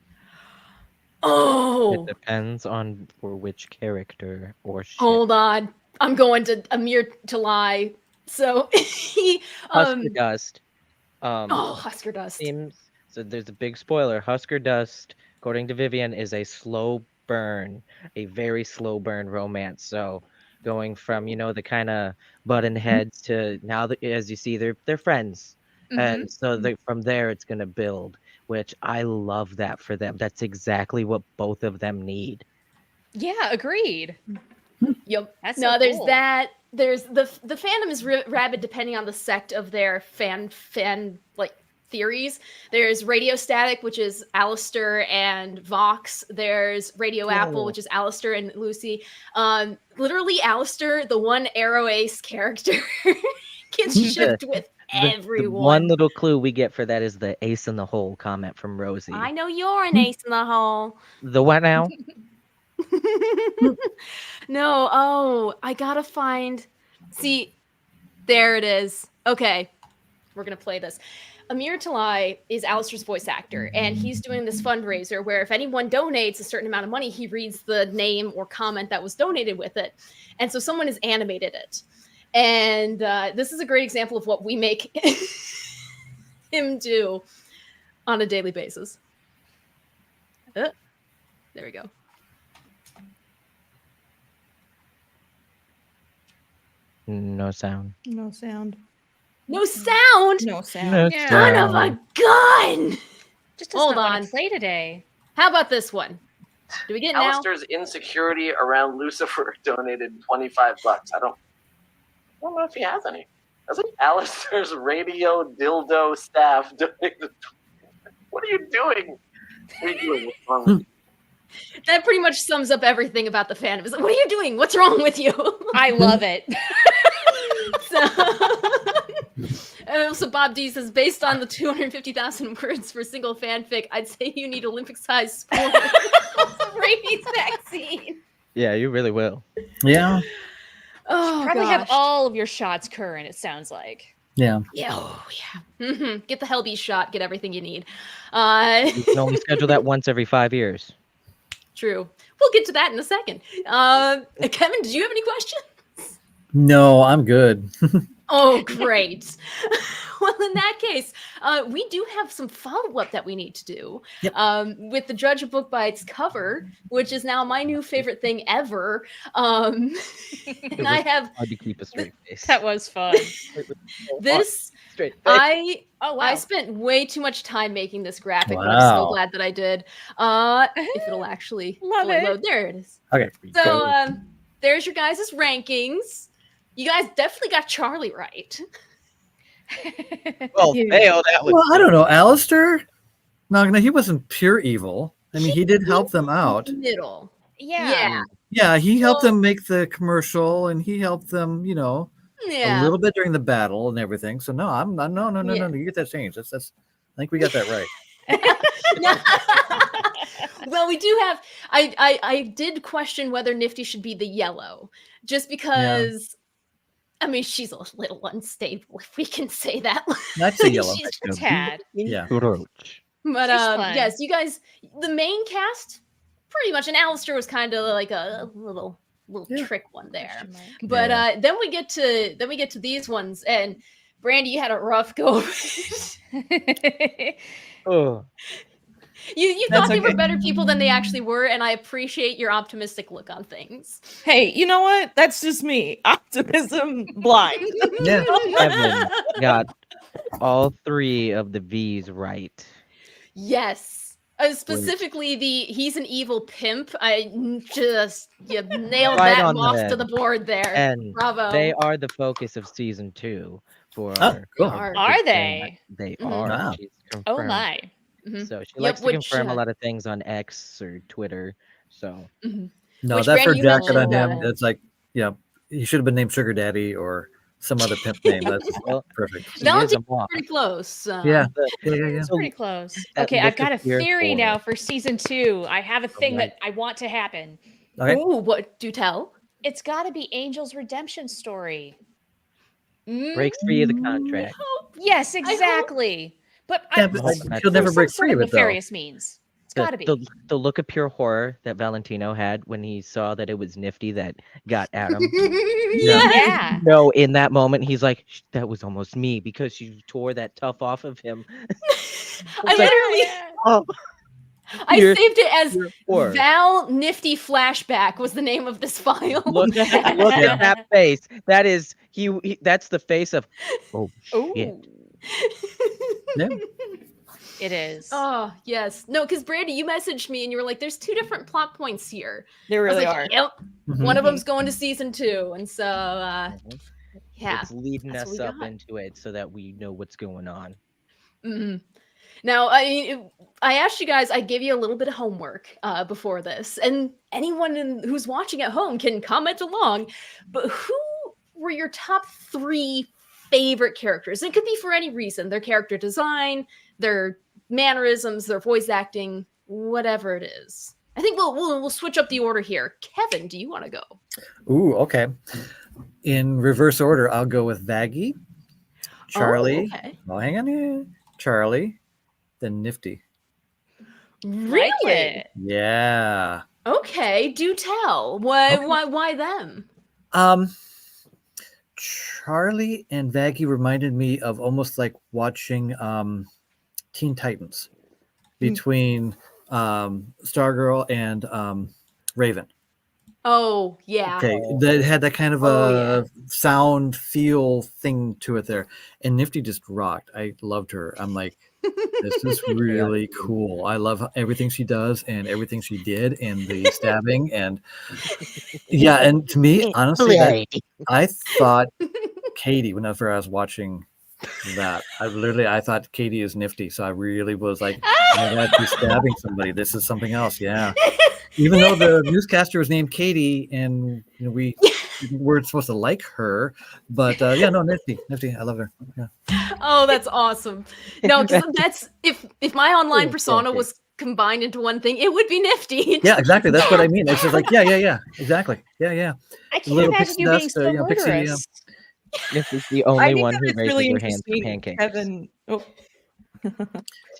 Oh, It depends on for which character or shit. hold on. I'm going to Amir to lie. So he Husker Dust. Husker Dust. Seems so. There's a big spoiler. Husker Dust, according to Vivian, is a slow burn, a very slow burn romance. So going from the kind of button heads to now that, as you see, they're friends, and so from there it's gonna build, which I love that for them. That's exactly what both of them need. Yeah, agreed. Yep. That's No, so there's cool. that. There's the fandom is rabid depending on the sect of their fan like theories. There's Radio Static, which is Alistair and Vox. There's Radio Apple, which is Alistair and Lucy. Literally Alistair, the one Arrow Ace character, gets shipped with The everyone. one little clue we get for that is the ace in the hole comment from Rosie. I know you're an ace in the hole. The what now? No, I gotta find. See, there it is. Okay, we're gonna play this. Amir Talai is Alistair's voice actor, and he's doing this fundraiser where if anyone donates a certain amount of money, he reads the name or comment that was donated with it. And so someone has animated it. And this is a great example of what we make him do on a daily basis. There we go. No sound. No sound. No sound. No sound. No Yeah. Son of a gun. Just does Hold not on. want to play today. How about this one? Do we get it now? Alistair's insecurity around Lucifer donated $25. I don't know if he has any. Does he? Alistair's radio dildo staff donated. What are you doing? What are you doing? What's wrong with you? That pretty much sums up everything about the fandom. It's like, what are you doing? What's wrong with you? I love it. And also Bob D says, based on the 250,000 words for single fanfic, I'd say you need Olympic-sized sport rabies vaccine. Yeah, you really will. Yeah. Oh, Probably have gosh. all of your shots current, it sounds like. Yeah. Yeah, oh yeah. Get the Hellbee shot. Get everything you need. You can only schedule that once every 5 years. True. We'll get to that in a second. Kevin, did you have any questions? No, I'm good. Oh, great. Well, in that case, we do have some follow-up that we need to do with the Judge of Book Bites cover, which is now my new favorite thing ever. And I have Hard to keep a straight face. That was fun. this. Straight face. Oh, wow. I spent way too much time making this graphic, but I'm so Wow. glad that I did. If it'll actually Love fully it. load. There it is. Okay. So there's your guys' rankings. You guys definitely got Charlie right. Well, fail. That was. Well, I don't know. Alistair? No, he wasn't pure evil. I mean, he did help them out. Middle. Yeah. Yeah, he helped Well- them make the commercial, and he helped them, a little bit during the battle and everything. So no, I'm not. No. Yeah. You get that changed. That's. I think we got that right. Well, we do have. I did question whether Nifty should be the yellow, just because. I mean, she's a little unstable, if we can say that. That's a yellow. She's- A tad. Yeah. Roach. But She's fun. yes, you guys, the main cast, pretty much, and Alistair was kind of like a little Yeah. trick one there. Question mark. But Yeah. then we get to these ones, and Brandi, you had a rough go. of it. Oh, you That's thought they were okay. better people than they actually were, and I appreciate your optimistic look on things. Hey, you know what? That's just me. Optimism blind. Yeah. Kevin got all 3 of the V's right. Yes. Specifically, he's an evil pimp. You nailed Right that on the off to head. the board there. And Bravo. they are the focus of season 2 for Oh, our cool. Are. Are they? They Mhm. are. Wow. She's Oh confirmed. my. Mhm. So she Yep, likes to which, confirm a lot of things on X or Twitter. So No, Which that Brandi, fur you jacket on mentioned, him. It's like, he should have been named Sugar Daddy or some other pimp name. That's well, perfect. she is a Valentine's moth. pretty close. Yeah. But Yeah. It's pretty close. that Okay, look I've got a of fear theory for now it. for season 2. I have a thing Alright. that I want to happen. Okay. Ooh, what? Do tell. It's got to be Angel's redemption story. Breaks free of the contract. Yes, hope- exactly. But Yeah, I, but hope not. she'll never there's break some sort free of of it, though. nefarious means. It's got to be. The look of pure horror that Valentino had when he saw that it was Nifty that got Adam. Yeah. No, in that moment, he's like, that was almost me because you tore that tough off of him. I like- literally, Yeah. Oh, I Pure- saved it as pure horror. Val Nifty Flashback was the name of this file. Look at that face. That is he. That's the face of. Oh shit. Ooh. Yeah. It is. Oh, yes. No, because Brandi, you messaged me and you were like, there's 2 different plot points here. They I was really like, are. yep. Mhm. One of them's going to season 2. And so, yeah. It's leading that's us what we up got. into it so that we know what's going on. Mhm. Now, I asked you guys, I gave you a little bit of homework before this, and anyone who's watching at home can comment along. But who were your top 3 favorite characters? It could be for any reason: their character design, their mannerisms, their voice acting, whatever it is. I think we'll switch up the order here. Kevin, do you want to go? Ooh, okay. In reverse order, I'll go with Vaggie, Charlie. Oh, okay. Oh, hang on here. Charlie, then Nifty. Really? Like it. Yeah. Okay, do tell. Why? Okay. Why them? Charlie and Vaggie reminded me of almost like watching Teen Titans between Stargirl and Raven. Oh yeah. Okay, that had that kind of a sound feel thing to it there, and Nifty just rocked. I loved her. I'm like, this is really cool. I love everything she does and everything she did, and the stabbing, and yeah. And to me, honestly, I thought Katie whenever I was watching that. I thought Katie is Nifty, so I really was like, oh my God, she's stabbing somebody. This is something else. Yeah. Even though the newscaster was named Katie, and we weren't supposed to like her, but yeah, no, Nifty, I love her. Yeah. Oh, that's awesome. No, because that's if my online persona was combined into one thing, it would be Nifty. Yeah, exactly. That's what I mean. It's just like, yeah, exactly. Yeah. I can't Little imagine pixie you being dust, so pixie, murderous. This is the I only think one that who it's raises really their hands for interesting, pancakes. Kevin. Oh.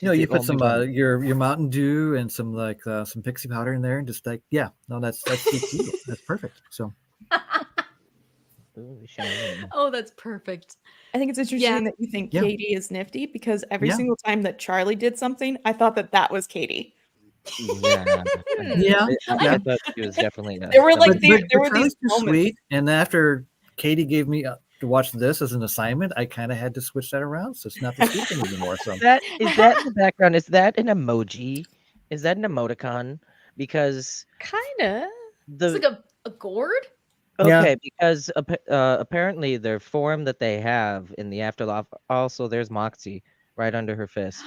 You the put some only one. your Mountain Dew and some some pixie powder in there, and just like, yeah, no, that's that's perfect. So Ooh, shiny. Oh, that's perfect. I think it's interesting that you think Katie is Nifty, because every single time that Charlie did something, I thought that was Katie. Yeah. yeah, I thought she was definitely. There were like but there were Charlie's these too moments. sweet, and after Katie gave me to watch this as an assignment, I kind of had to switch that around, so it's not the sweet thing anymore. So Is that in the background? Is that an emoji? Is that an emoticon? Because Kinda. It's like a gourd. okay, because apparently their form that they have in the afterlife. Also, there's Moxie right under her fist.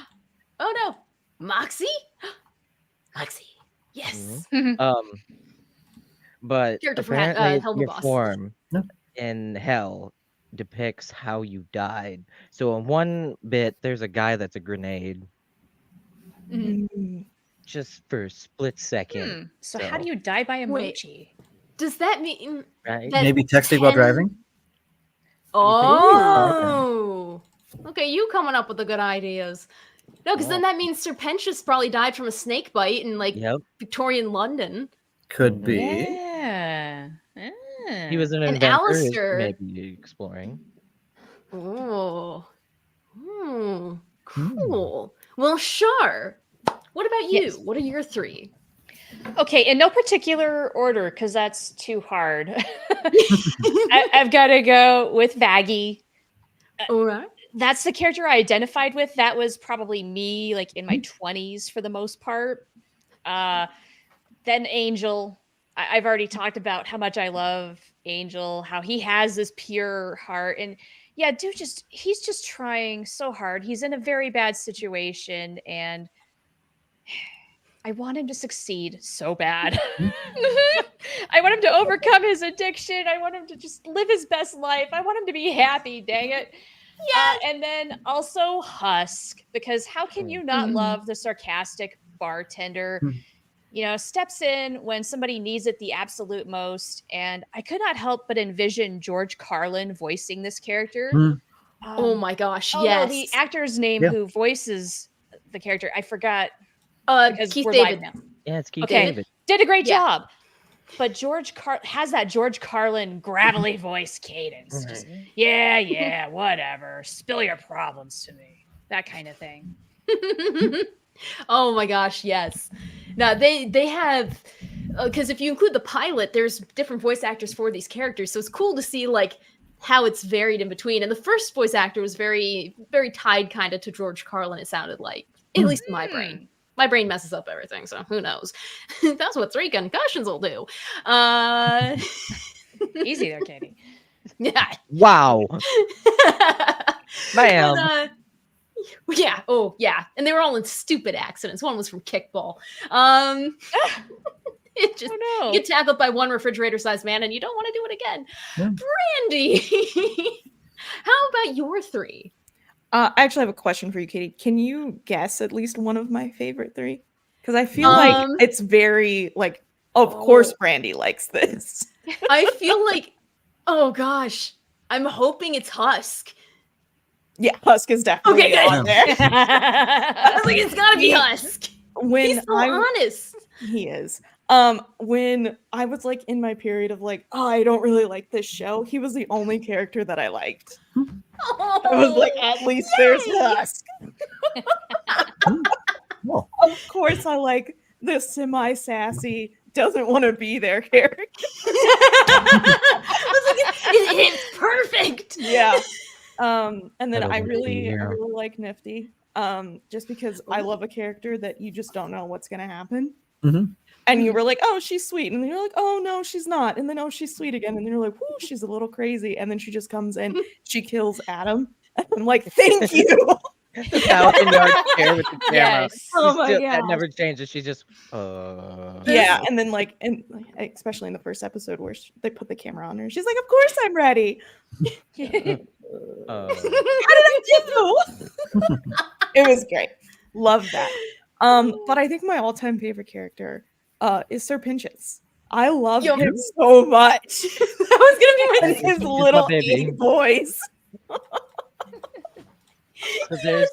Oh no, Moxie. Moxie. Yes. But Character for apparently Helluva your boss. form Yeah. in hell depicts how you died. So in one bit, there's a guy that's a grenade, just for a split second. So how do you die by emoji? Wait. Does that mean Right? that maybe texting while driving. Oh, okay. You coming up with the good ideas. No, because then that means Sir Pentious probably died from a snake bite in like Victorian London. Could be. Yeah. He was an And inventor. Alistair. Maybe exploring. Oh, cool. Well, Char, what about you? Yes. What are your three? Okay, in no particular order, because that's too hard. I've got to go with Vaggie. All right. That's the character I identified with. That was probably me, like in my 20s for the most part. Then Angel. I've already talked about how much I love Angel, how he has this pure heart. And yeah, dude, he's just trying so hard. He's in a very bad situation, and I want him to succeed so bad. I want him to overcome his addiction. I want him to just live his best life. I want him to be happy, dang it. Yeah. And then also Husk, because how can you not love the sarcastic bartender? Steps in when somebody needs it the absolute most. And I could not help but envision George Carlin voicing this character. Oh my gosh, yes. yes. No, the actor's name who voices the character, I forgot. Keith David. Now. Yeah, it's Keith David. Did a great job. But George has that George Carlin gravelly voice cadence. Just, yeah, whatever. Spill your problems to me. That kind of thing. Oh my gosh, yes. Now they have, because if you include the pilot, there's different voice actors for these characters, so it's cool to see like how it's varied in between. And the first voice actor was very, very tied kind of to George Carlin. It sounded like, at least in my brain. My brain messes up everything, so who knows? That's what 3 concussions will do. Easy there, Katie. Yeah. Wow. Ma'am. But, yeah. Oh, yeah. And they were all in stupid accidents. One was from kickball. It just you get tackled by one refrigerator-sized man, and you don't want to do it again. Yeah. Brandi, how about your 3? I actually have a question for you, Katie. Can you guess at least one of my favorite 3? Because I feel like it's very like, of course, Brandi likes this. I feel like, oh gosh, I'm hoping it's Husk. Yeah, Husk is definitely Okay, good. on there. I was like, it's gotta be Husk. When He's so honest. He is. When I was like in my period of like, oh, I don't really like this show, he was the only character that I liked. I was like, at least there's Husk. Oh, Of course, I like the semi-sassy, doesn't want to be there character. I was like, it's perfect. Yeah. And then That'll I be really yeah. like Nifty. Just because I love a character that you just don't know what's gonna happen. Mhm. And you were like, oh, she's sweet. And then you're like, oh no, she's not. And then oh, she's sweet again. And then you're like, whoo, she's a little crazy. And then she just comes in, she kills Adam. And I'm like, thank you. The 1,000-yard stare with the camera. Yes. Oh my That gosh. never changes. She's just, Yeah, and then like, and especially in the first episode where they put the camera on her, she's like, "Of course I'm ready." How did I do? It was great. Love that. But I think my all-time favorite character is Sir Pinchas. I love Yo. him so much. That was gonna be my his He's my little baby. egg boys. So there's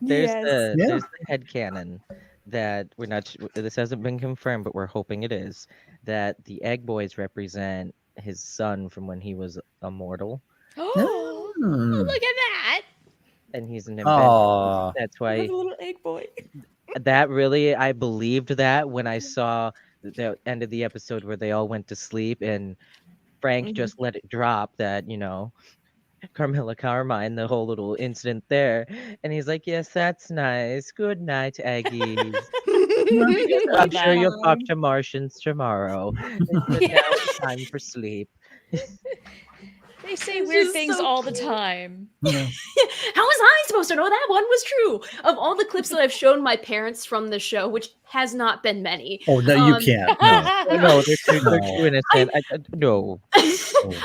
Yes. there's the headcanon that we're not this hasn't been confirmed, but we're hoping it is, that the egg boys represent his son from when he was immortal, Oh, Hmm. look at that. and he's an inventor. Aw. That's I have why a little egg boy. that really I believed that when I saw the end of the episode where they all went to sleep and Frank Mhm. just let it drop that, Carmilla Carmine, the whole little incident there. And he's like, yes, that's nice. Good night, Aggies. I'm Love sure that. you'll talk to Martians tomorrow. But now it's time for sleep. They say It's weird just things so all the cute. time. Yeah. How was I supposed to know that one was true? Of all the clips that I've shown my parents from the show, which has not been many, Oh no, you Um, can't. No. Oh, no, they're too No. innocent. No.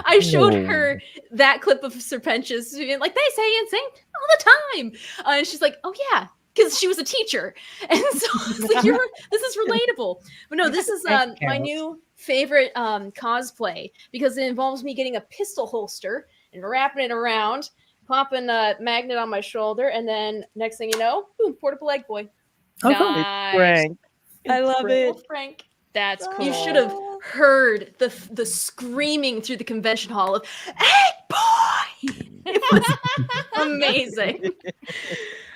I showed No. her that clip of Serpentius being like, they say insane all the time. And she's like, oh yeah, because she was a teacher. And so it's like, this is relatable. But no, this is Thanks, my Cass. new favorite cosplay because it involves me getting a pistol holster and wrapping it around, popping a magnet on my shoulder, and then next thing you know, boom, portable egg boy. Oh, cool. Nice. Frank. I love Little it. Frank. That's cool. You should have heard the screaming through the convention hall of "Egg boy!" It was amazing.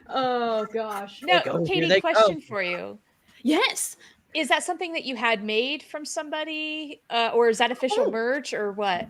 Oh gosh. No, Like, oh, here Katie, they question come. for you. Yes. Is that something that you had made from somebody, or is that official Oh. merch, or what?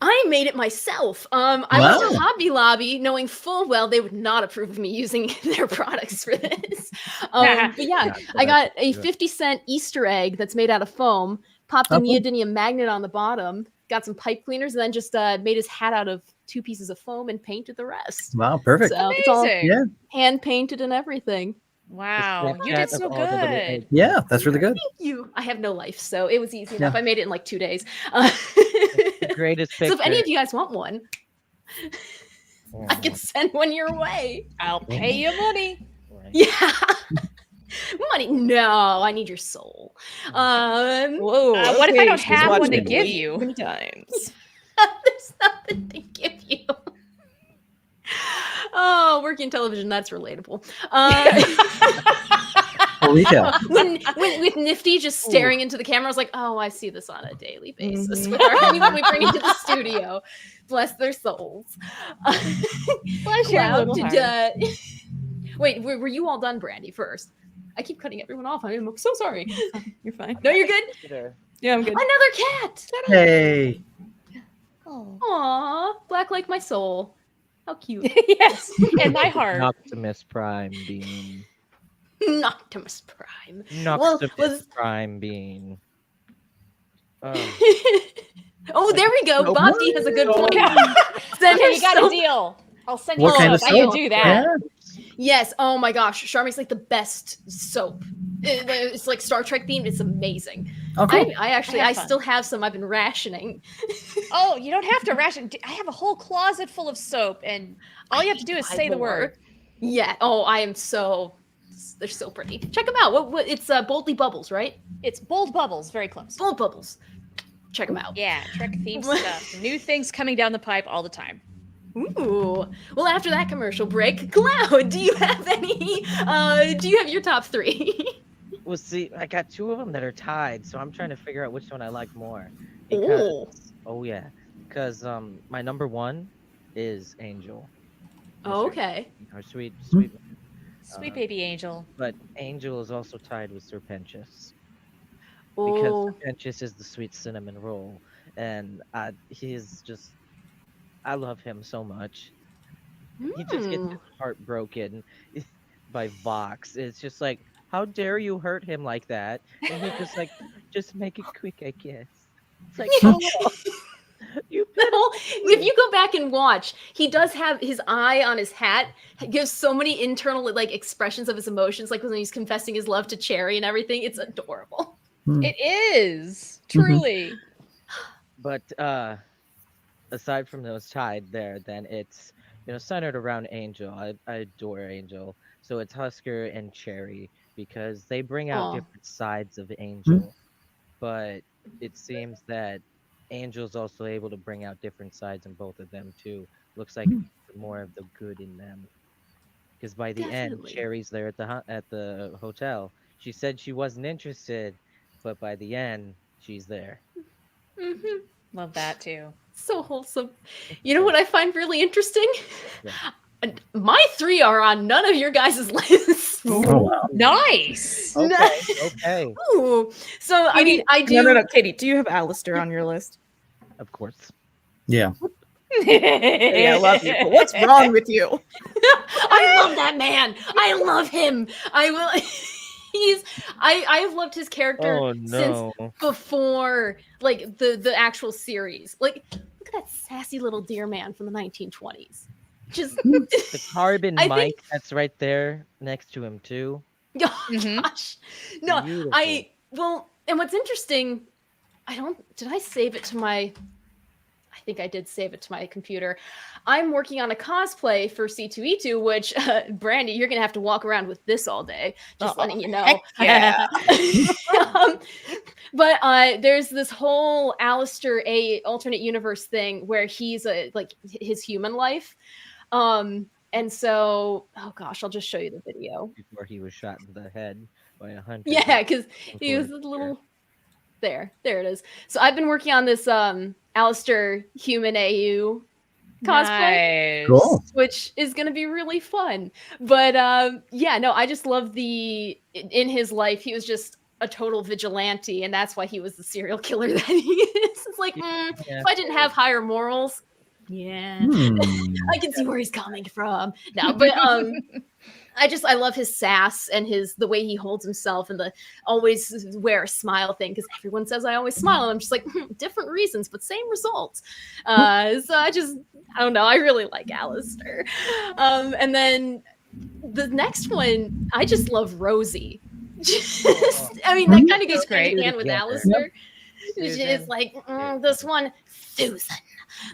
I made it myself. I went to Wow. Hobby Lobby knowing full well they would not approve of me using their products for this. But yeah, I got a 50-cent Easter egg that's made out of foam, popped a Oh, cool. neodymium magnet on the bottom, got some pipe cleaners, and then just made his hat out of 2 pieces of foam and painted the rest. Wow, perfect. So it's all Amazing. Yeah. hand painted and everything. Wow, you Snapchat did of so all the little good. eggs. Yeah, that's really good. Thank you. I have no life, so it was easy Yeah. enough. I made it in like 2 days. The greatest So picture. if any of you guys want one, I can send one your way. I'll pay you money. Yeah. Money. No, I need your soul. Whoa. What if I don't she's have one watched to it give way you? too many times. There's nothing to give you. Oh, working television, that's relatable. For retail. when with Nifty just staring into the camera, I was like, oh, I see this on a daily basis with our when we bring it to the studio. Bless their souls. Bless your Cloud little to heart. death. Wait, were you all done, Brandi, first? I keep cutting everyone off. I'm so sorry. You're fine. No, you're good. Yeah, I'm good. Another cat. Hey. Oh. Aw, black like my soul. How cute. Yes, and my heart. Optimus Prime being. Optimus Prime. Optimus Prime being. Oh, there we go. Oh, Bob D has a good point. Okay, Send her you got a soap. deal. I'll send you What kind soap. of I can soap? do that. Yeah. Yes. Oh my gosh. Char makes like the best soap. It's like Star Trek themed. It's amazing. Oh, cool. I actually, Have I fun. still have some I've been rationing. Oh, you don't have to ration. I have a whole closet full of soap, and all you have to do is Buy say the more. word. Yeah. Oh, I am so. They're so pretty. Check them out. What it's Boldly Bubbles, right? It's Bold Bubbles, very close. Bold Bubbles. Check them out. Yeah, Trek themed stuff. New things coming down the pipe all the time. Ooh. Well, after that commercial break, Cloud, do you have any? Do you have your top 3? Well, see, I got 2 of them that are tied, so I'm trying to figure out which one I like more. Because, Oh. oh yeah, because my number 1 is Angel. Mr. Okay. Our sweet. Sweet baby angel. But Angel is also tied with Serpentious because Oh. Serpentious is the sweet cinnamon roll, and he is just. I love him so much. He just gets Hmm. his heart broken by Vox. It's just like, how dare you hurt him like that? And he's just like, just make it quick, I guess. It's like, oh, you No, if you go back and watch, he does have his eye on his hat, gives so many internal like expressions of his emotions, like when he's confessing his love to Cherry and everything. It's adorable. It is truly. But aside from those tied there, then it's centered around Angel. I adore Angel. So it's Husker and Cherry because they bring out Aw. different sides of Angel. But it seems that Angel's also able to bring out different sides in both of them too. Looks like more of the good in them. Because by the end, Definitely. Cherry's there at the hotel. She said she wasn't interested, but by the end, she's there. Hmm. Love that too. So wholesome. You know what I find really interesting? Yeah. My 3 are on none of your guys' lists. Oh wow. Nice. Okay. Okay. Ooh. So I mean, I do. No, Katie. Do you have Alistair on your list? Of course. Yeah. Katie, I love you. But what's wrong with you? I love that man. I love him. I will. I've loved his character Oh since no. before like the actual series. Like, look at that sassy little deer man from the 1920s. Just The carbon I mic think- that's right there next to him too. oh Mhm. gosh. No, Beautiful. and what's interesting, did I save it to my I think I did save it to my computer. I'm working on a cosplay for C2E2, which, Brandi, you're going to have to walk around with this all day. Just letting you know. Heck yeah. Um, but there's this whole Alistair A alternate universe thing where he's like his human life. And so, oh gosh, I'll just show you the video. Before he was shot in the head by a hunter. Yeah, because he was a Before- little there it is. So I've been working on this Alistair human AU cosplay, Nice. Cool. which is going to be really fun. But yeah, no, I just love in his life he was just a total vigilante, and that's why he was the serial killer that he is. It's like, Yeah. if I didn't have higher morals, yeah, I can see where he's coming from. No, but I love his sass and the way he holds himself and the always wear a smile thing, because everyone says I always smile, and I'm just like, different reasons but same results. So I don't know, I really like Alistair. And then the next one, I just love Rosie. I mean, that kind of goes Great. hand in hand with Together. Alistair. She's Susan. like, this one, Susan.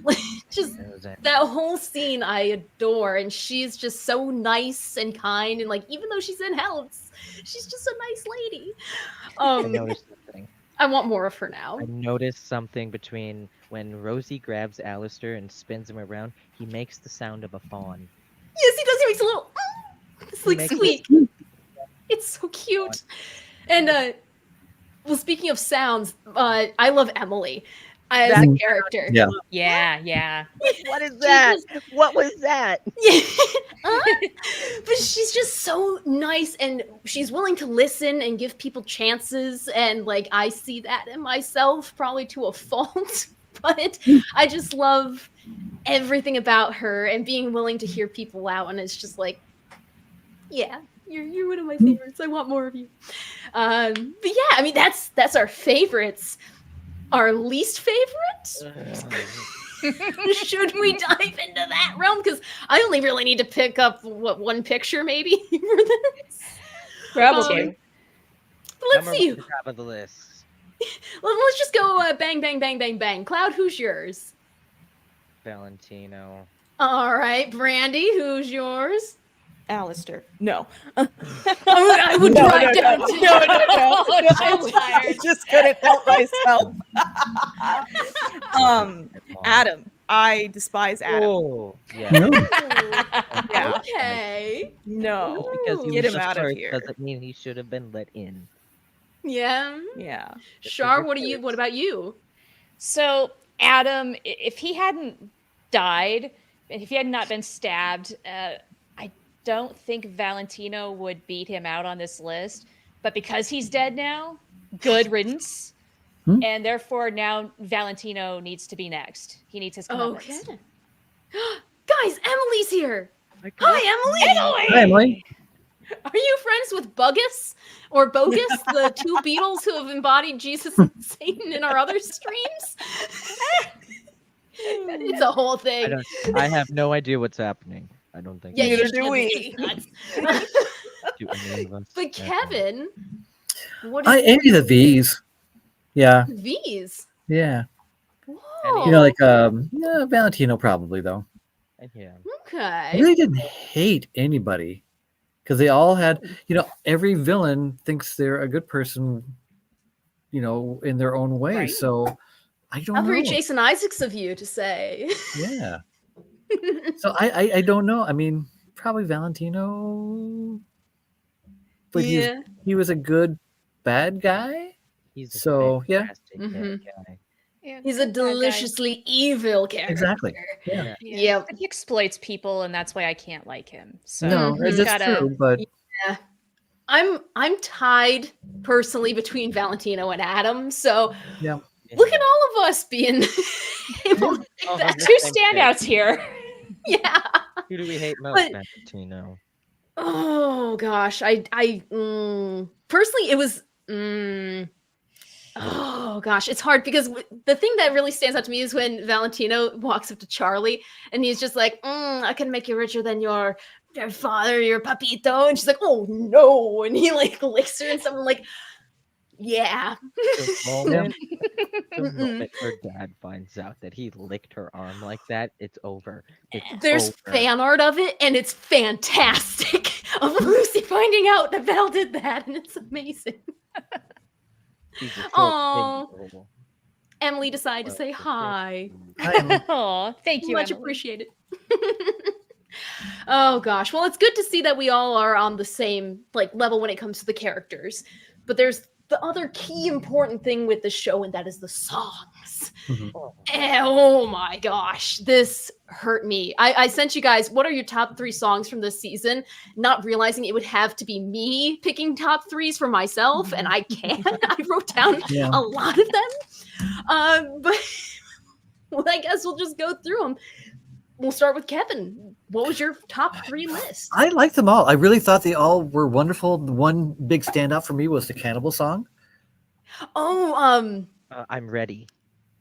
Like, just that whole scene I adore, and she's just so nice and kind, and like, even though she's in hell, she's just a nice lady. I noticed something. I want more of her now. I noticed something between when Rosie grabs Alistair and spins him around. He makes the sound of a fawn. Yes, he does. He makes a little it's like makes a squeak. It's so cute. And well, speaking of sounds, I love Emily as a character. Yeah. Yeah. What is that? What was that? Yeah. But she's just so nice, and she's willing to listen and give people chances, and like, I see that in myself, probably to a fault. But I just love everything about her and being willing to hear people out, and it's just like, yeah, you're one of my favorites. I want more of you. But yeah, I mean, that's our favorites. Our least favorite? Should we dive into that realm? Because I only really need to pick up one picture, maybe, for this. Probably. Let's Number see. one at the top of the list. Let's just go bang, bang, bang, bang, bang. Cloud, who's yours? Valentino. All right, Brandi, who's yours? Alistair. No. I would No, drive no, down no, to no, I'm tired. I just couldn't help myself. Adam. I despise Adam. Oh, yeah. No. Yeah. Okay. No. Just because he Get was him the out of first here. doesn't mean he should have been let in. Yeah. Yeah. Char, your what about you? So Adam, if he hadn't died, and if he had not been stabbed, I don't think Valentino would beat him out on this list. But because he's dead now, good riddance. Hmm? And therefore now Valentino needs to be next. He needs his comeuppance. Okay. Guys, Emily's here. Hi, Emily. Hi, Emily. Are you friends with Buggus or Bogus, the two Beatles who have embodied Jesus and Satan in our other streams? It's a whole thing. I have no idea what's happening. I don't think. Yeah, Neither you do should we. be nuts. do any of us. But Kevin, what I is any of the V's. Yeah, V's? yeah. Whoa. You know, like yeah, Valentino probably though. Yeah. I Okay. really didn't hate anybody because they all had, you know, every villain thinks they're a good person, you know, in their own way. Right. So I don't How know. very Jason Isaacs of you to say. Yeah. So I don't know. I mean, probably Valentino, but Yeah. he was a good bad guy. He's a So, yeah. fantastic bad Mhm. guy. Yeah, He's a good bad guy. deliciously evil character. Exactly. Yeah. Yeah. Yeah. Yep. But he exploits people, and that's why I can't like him. So No, Mhm. he's that's true. But I'm tied personally between Valentino and Adam. So yeah, look at all of us being able to Oh, do that. two Thank you. standouts here. Yeah. Who do we hate most, But- Valentino? Oh gosh, I personally it was oh gosh, it's hard because the thing that really stands out to me is when Valentino walks up to Charlie and he's just like, I can make you richer than your father, your papito, and she's like, oh no, and he like licks her and something like, yeah. The moment her dad finds out that he licked her arm like that, it's over. It's There's over. fan art of it, and it's fantastic of Lucy finding out that Val did that, and it's amazing. She's a Aw. short thing. Emily decided to Well, say it's a hi. Hi, Emily. Oh, thank you, Much Emily. appreciated. Oh gosh, well, it's good to see that we all are on the same like level when it comes to the characters. But there's the other key important thing with the show, and that is the songs. Mhm. Oh my gosh, this hurt me. I sent you guys what are your top 3 songs from this season, not realizing it would have to be me picking top 3s for myself, and I can't. I wrote down Yeah. a lot of them. But well, I guess we'll just go through them. We'll start with Kevin. What was your top 3 list? I liked them all. I really thought they all were wonderful. The one big standout for me was the Cannibal song. Oh, I'm ready.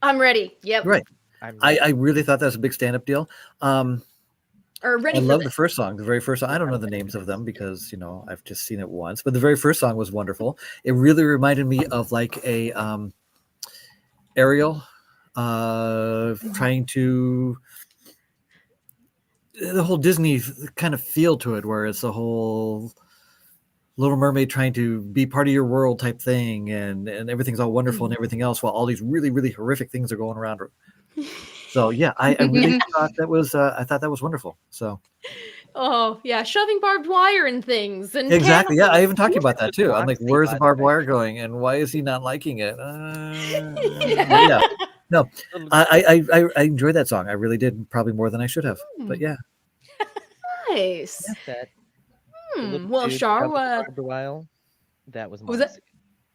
I'm ready. Yep. Right. I'm ready. I really thought that was a big stand-up deal. Or ready I for love the this. first song. The very first song. I don't know the names of them because, you know, I've just seen it once. But the very first song was wonderful. It really reminded me of like a Ariel trying to the whole Disney kind of feel to it, where it's the whole Little Mermaid trying to be part of your world type thing, and everything's all wonderful and everything else, while all these really, really horrific things are going around. So yeah, I really thought that was I thought that was wonderful. So Oh, yeah, shoving barbed wire and things. And exactly, yeah, I cannibals. even talked about that too. I'm like, Moxie, where's by the the barbed way. wire going, and why is he not liking it? Yeah, no, I enjoyed that song. I really did, probably more than I should have. But yeah, Nice. That the little Well, dude Char, shoving the barbed wire, that was was Moxie.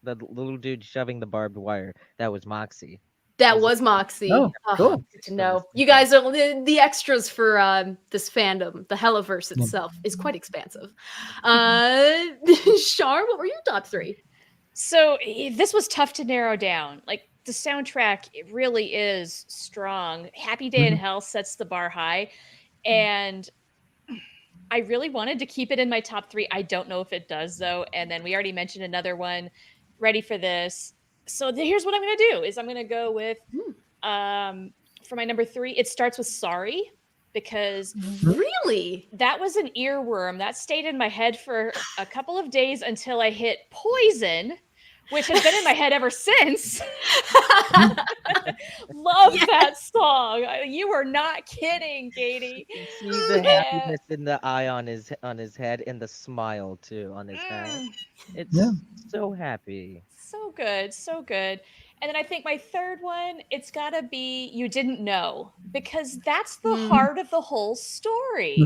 that? The little dude shoving the barbed wire, that was Moxie. That Was it- was Moxie. Oh, cool. Good to know. You guys are the extras for this fandom. The Helliverse itself is quite expansive. Char, what were your top 3? So this was tough to narrow down. Like the soundtrack, it really is strong. Happy Day in Hell sets the bar high, and I really wanted to keep it in my top 3. I don't know if it does though. And then we already mentioned another one. Ready for this? So here's what I'm going to do: is I'm going to go with for my number 3. It starts with Sorry, because Really? that was an earworm that stayed in my head for a couple of days until I hit Poison, which has been in my head ever since. Love that song. You were not kidding, Katie. You can see the happiness in the eye on his head and the smile too on his head. It's Yeah. so happy. So good, so good. And then I think my third one, it's gotta be You Didn't Know, because that's the heart of the whole story.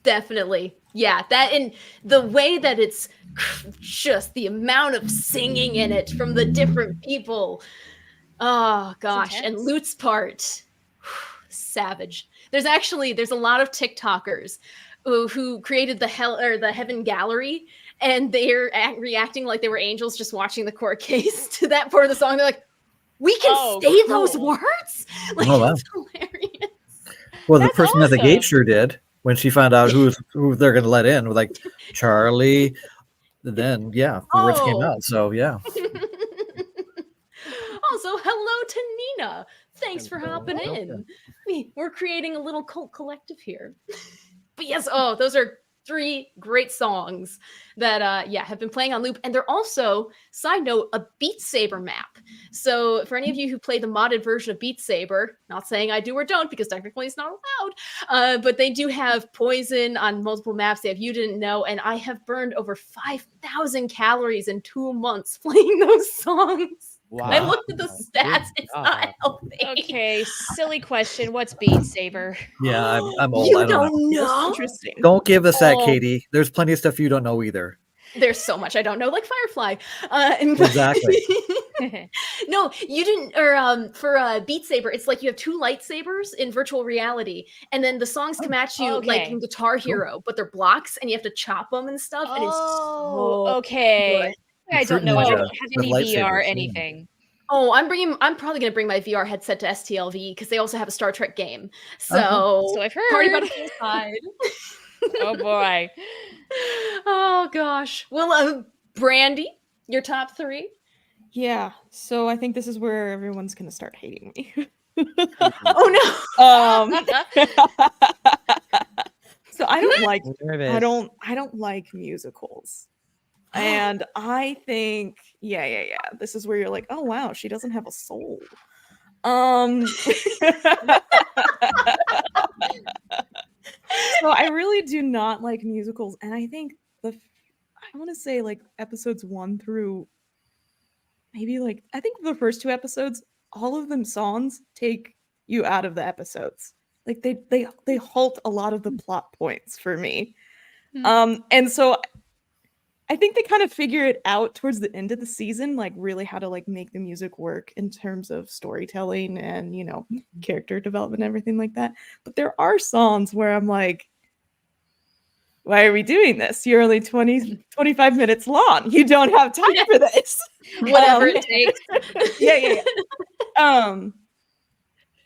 Definitely. Yeah, that, and the way that it's just the amount of singing in it from the different people. Oh gosh, and intense. Lute's part, savage. There's a lot of TikTokers who created the Heaven Gallery, and they're reacting like they were angels just watching the court case to that part of the song. They're like, we can say those cool. words? Like, Oh, wow. it's hilarious. Well, the That's person at the gate awesome. sure did when she found out who they're going to let in. Like Charlie. Then the words came out. So yeah. Also, hello to Nina. Thanks for Hello, hopping welcome. in. We're creating a little cult collective here. But yes, those are 3 great songs that have been playing on loop. And they're also, side note, a Beat Saber map. So for any of you who play the modded version of Beat Saber, not saying I do or don't because technically it's not allowed, but they do have Poison on multiple maps. They have You Didn't Know, and I have burned over 5,000 calories in 2 months playing those songs. Wow. I looked at the stats. Good It's not job. healthy. Okay, silly question. What's Beat Saber? Yeah, I'm old. You I don't know. know? Interesting. Don't give us that, Oh. Katie. There's plenty of stuff you don't know either. There's so much I don't know, like Firefly. Exactly. No, you didn't. Or for Beat Saber, it's like you have 2 lightsabers in virtual reality, and then the songs come at you like okay. in Guitar Hero, but they're blocks, and you have to chop them and stuff. And it's so okay. good. I don't Fruit know. I Ninja don't have with any lightsabers, VR yeah. anything. Oh, I'm probably gonna bring my VR headset to STLV because they also have a Star Trek game. So, So I've party heard. about a full side. Oh boy. Oh gosh. Well, Brandi, your top 3. Yeah. So I think this is where everyone's gonna start hating me. Oh no. So I don't like I'm nervous. I don't like musicals. And I think this is where you're like, oh wow, she doesn't have a soul. So I really do not like musicals, and I think I want to say like episodes 1 through maybe like I think the first 2 episodes, all of them songs take you out of the episodes. Like they halt a lot of the plot points for me. And so I think they kind of figure it out towards the end of the season, like really how to like make the music work in terms of storytelling and, you know, character development and everything like that. But there are songs where I'm like, why are we doing this? You're only 25 minutes long. You don't have time for this. Whatever it takes.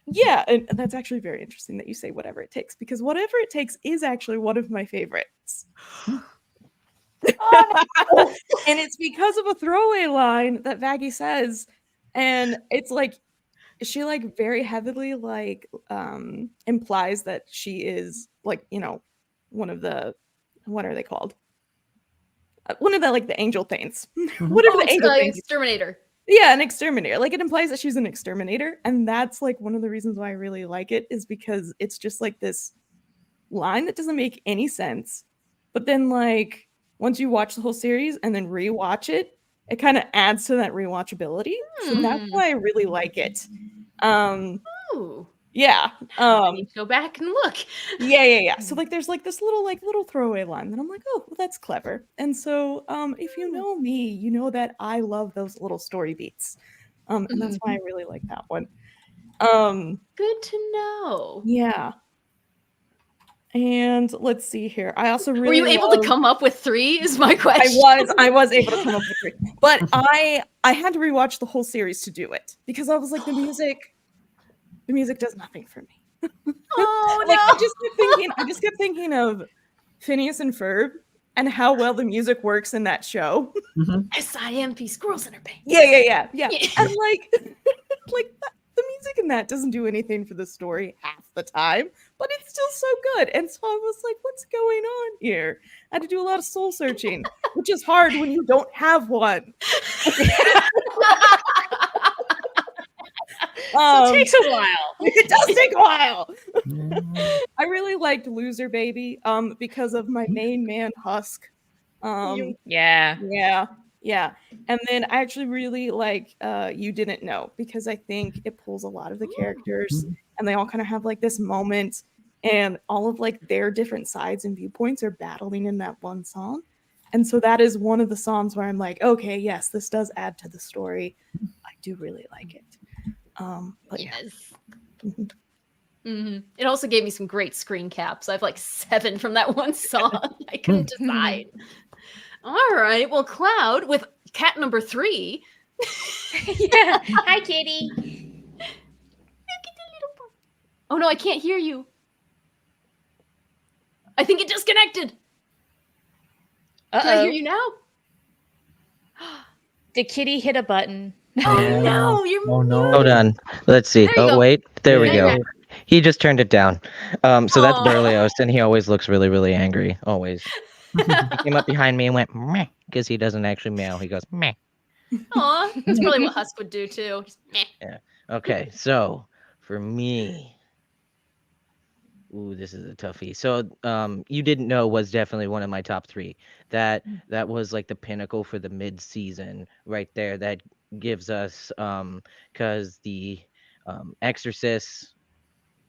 Yeah, and that's actually very interesting that you say whatever it takes, because whatever it takes is actually one of my favorites. And it's because of a throwaway line that Vaggie says, and it's like she like very heavily like implies that she is like, you know, one of the, what are they called? One of the like the angel things. Whatever the angel things. Exterminator. Yeah, an exterminator. Like it implies that she's an exterminator, and that's like one of the reasons why I really like it, is because it's just like this line that doesn't make any sense, but then like once you watch the whole series and then rewatch it, it kind of adds to that rewatchability. So that's why I really like it. Ooh. Yeah. I need to go back and look. Yeah. So like there's like this little throwaway line that I'm like, oh, well, that's clever. And so if you know me, you know that I love those little story beats. And that's why I really like that one. Good to know. Yeah. And let's see here. I also really Were you able to come up with 3 is my question. I was able to come up with 3. But I had to rewatch the whole series to do it, because I was like, the music does nothing for me. Oh Like no. I just kept thinking of Phineas and Ferb and how well the music works in that show. SIMP, squirrels in her pants. Yeah. And like the music in that doesn't do anything for the story half the time, but it's still so good. And so I was like, what's going on here? I had to do a lot of soul searching, which is hard when you don't have one. So it takes a while. It does take a while. I really liked Loser Baby because of my main man Husk. Yeah. Yeah. And then I actually really like You Didn't Know, because I think it pulls a lot of the characters and they all kind of have like this moment, and all of like their different sides and viewpoints are battling in that one song. And so that is one of the songs where I'm like, okay, yes, this does add to the story. I do really like it. But yeah. Yes. It also gave me some great screen caps. I have like 7 from that one song. I couldn't decide. All right. Well, Cloud with cat number 3. Yeah. Hi, kitty. Oh no, I can't hear you. I think it disconnected. Can I hear you now? Did kitty hit a button? Oh no, you're Oh no. Hold on. Let's see. There you Oh go. wait, there we There go. you He just turned it down. So that's Aw. Berlioz, and he always looks really, really angry. Always. He came up behind me and went meh, because he doesn't actually meow. He goes meh. Aw, that's probably what Husk would do too. Just, meh. Okay, so for me, ooh, this is a toughie. So, You Didn't Know was definitely one of my top 3. That was like the pinnacle for the mid-season right there. That gives us, because the Exorcist.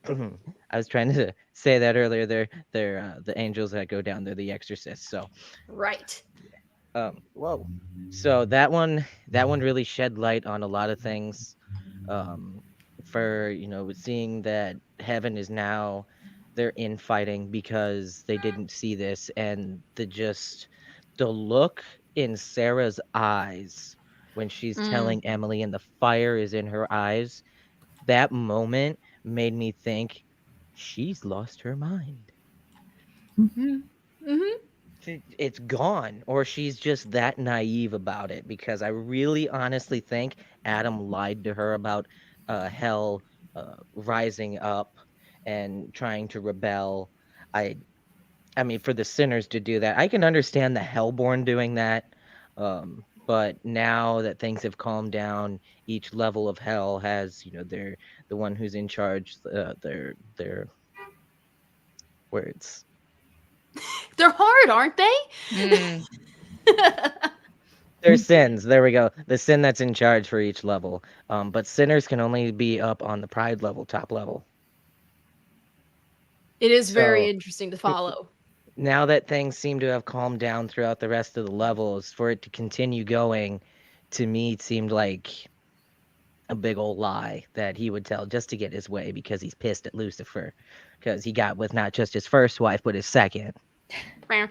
I was trying to say that earlier. They're the angels that go down. They're the exorcists. So, Right. whoa. So that one really shed light on a lot of things. For seeing that heaven is now they're infighting because they didn't see this, and the look in Sarah's eyes when she's telling Emily, and the fire is in her eyes. That moment made me think she's lost her mind. It's gone, or she's just that naive about it, because I really honestly think Adam lied to her about hell rising up and trying to rebel. I mean, for the sinners to do that, I can understand the hellborn doing that. But now that things have calmed down, each level of hell has, they're the one who's in charge, their words. They're hard, aren't they? Their sins. There we go. The sin that's in charge for each level. But sinners can only be up on the pride level, top level. It is very So- interesting to follow. Now that things seem to have calmed down throughout the rest of the levels, for it to continue going, to me, it seemed like a big old lie that he would tell just to get his way, because he's pissed at Lucifer, because he got with not just his first wife, but his second.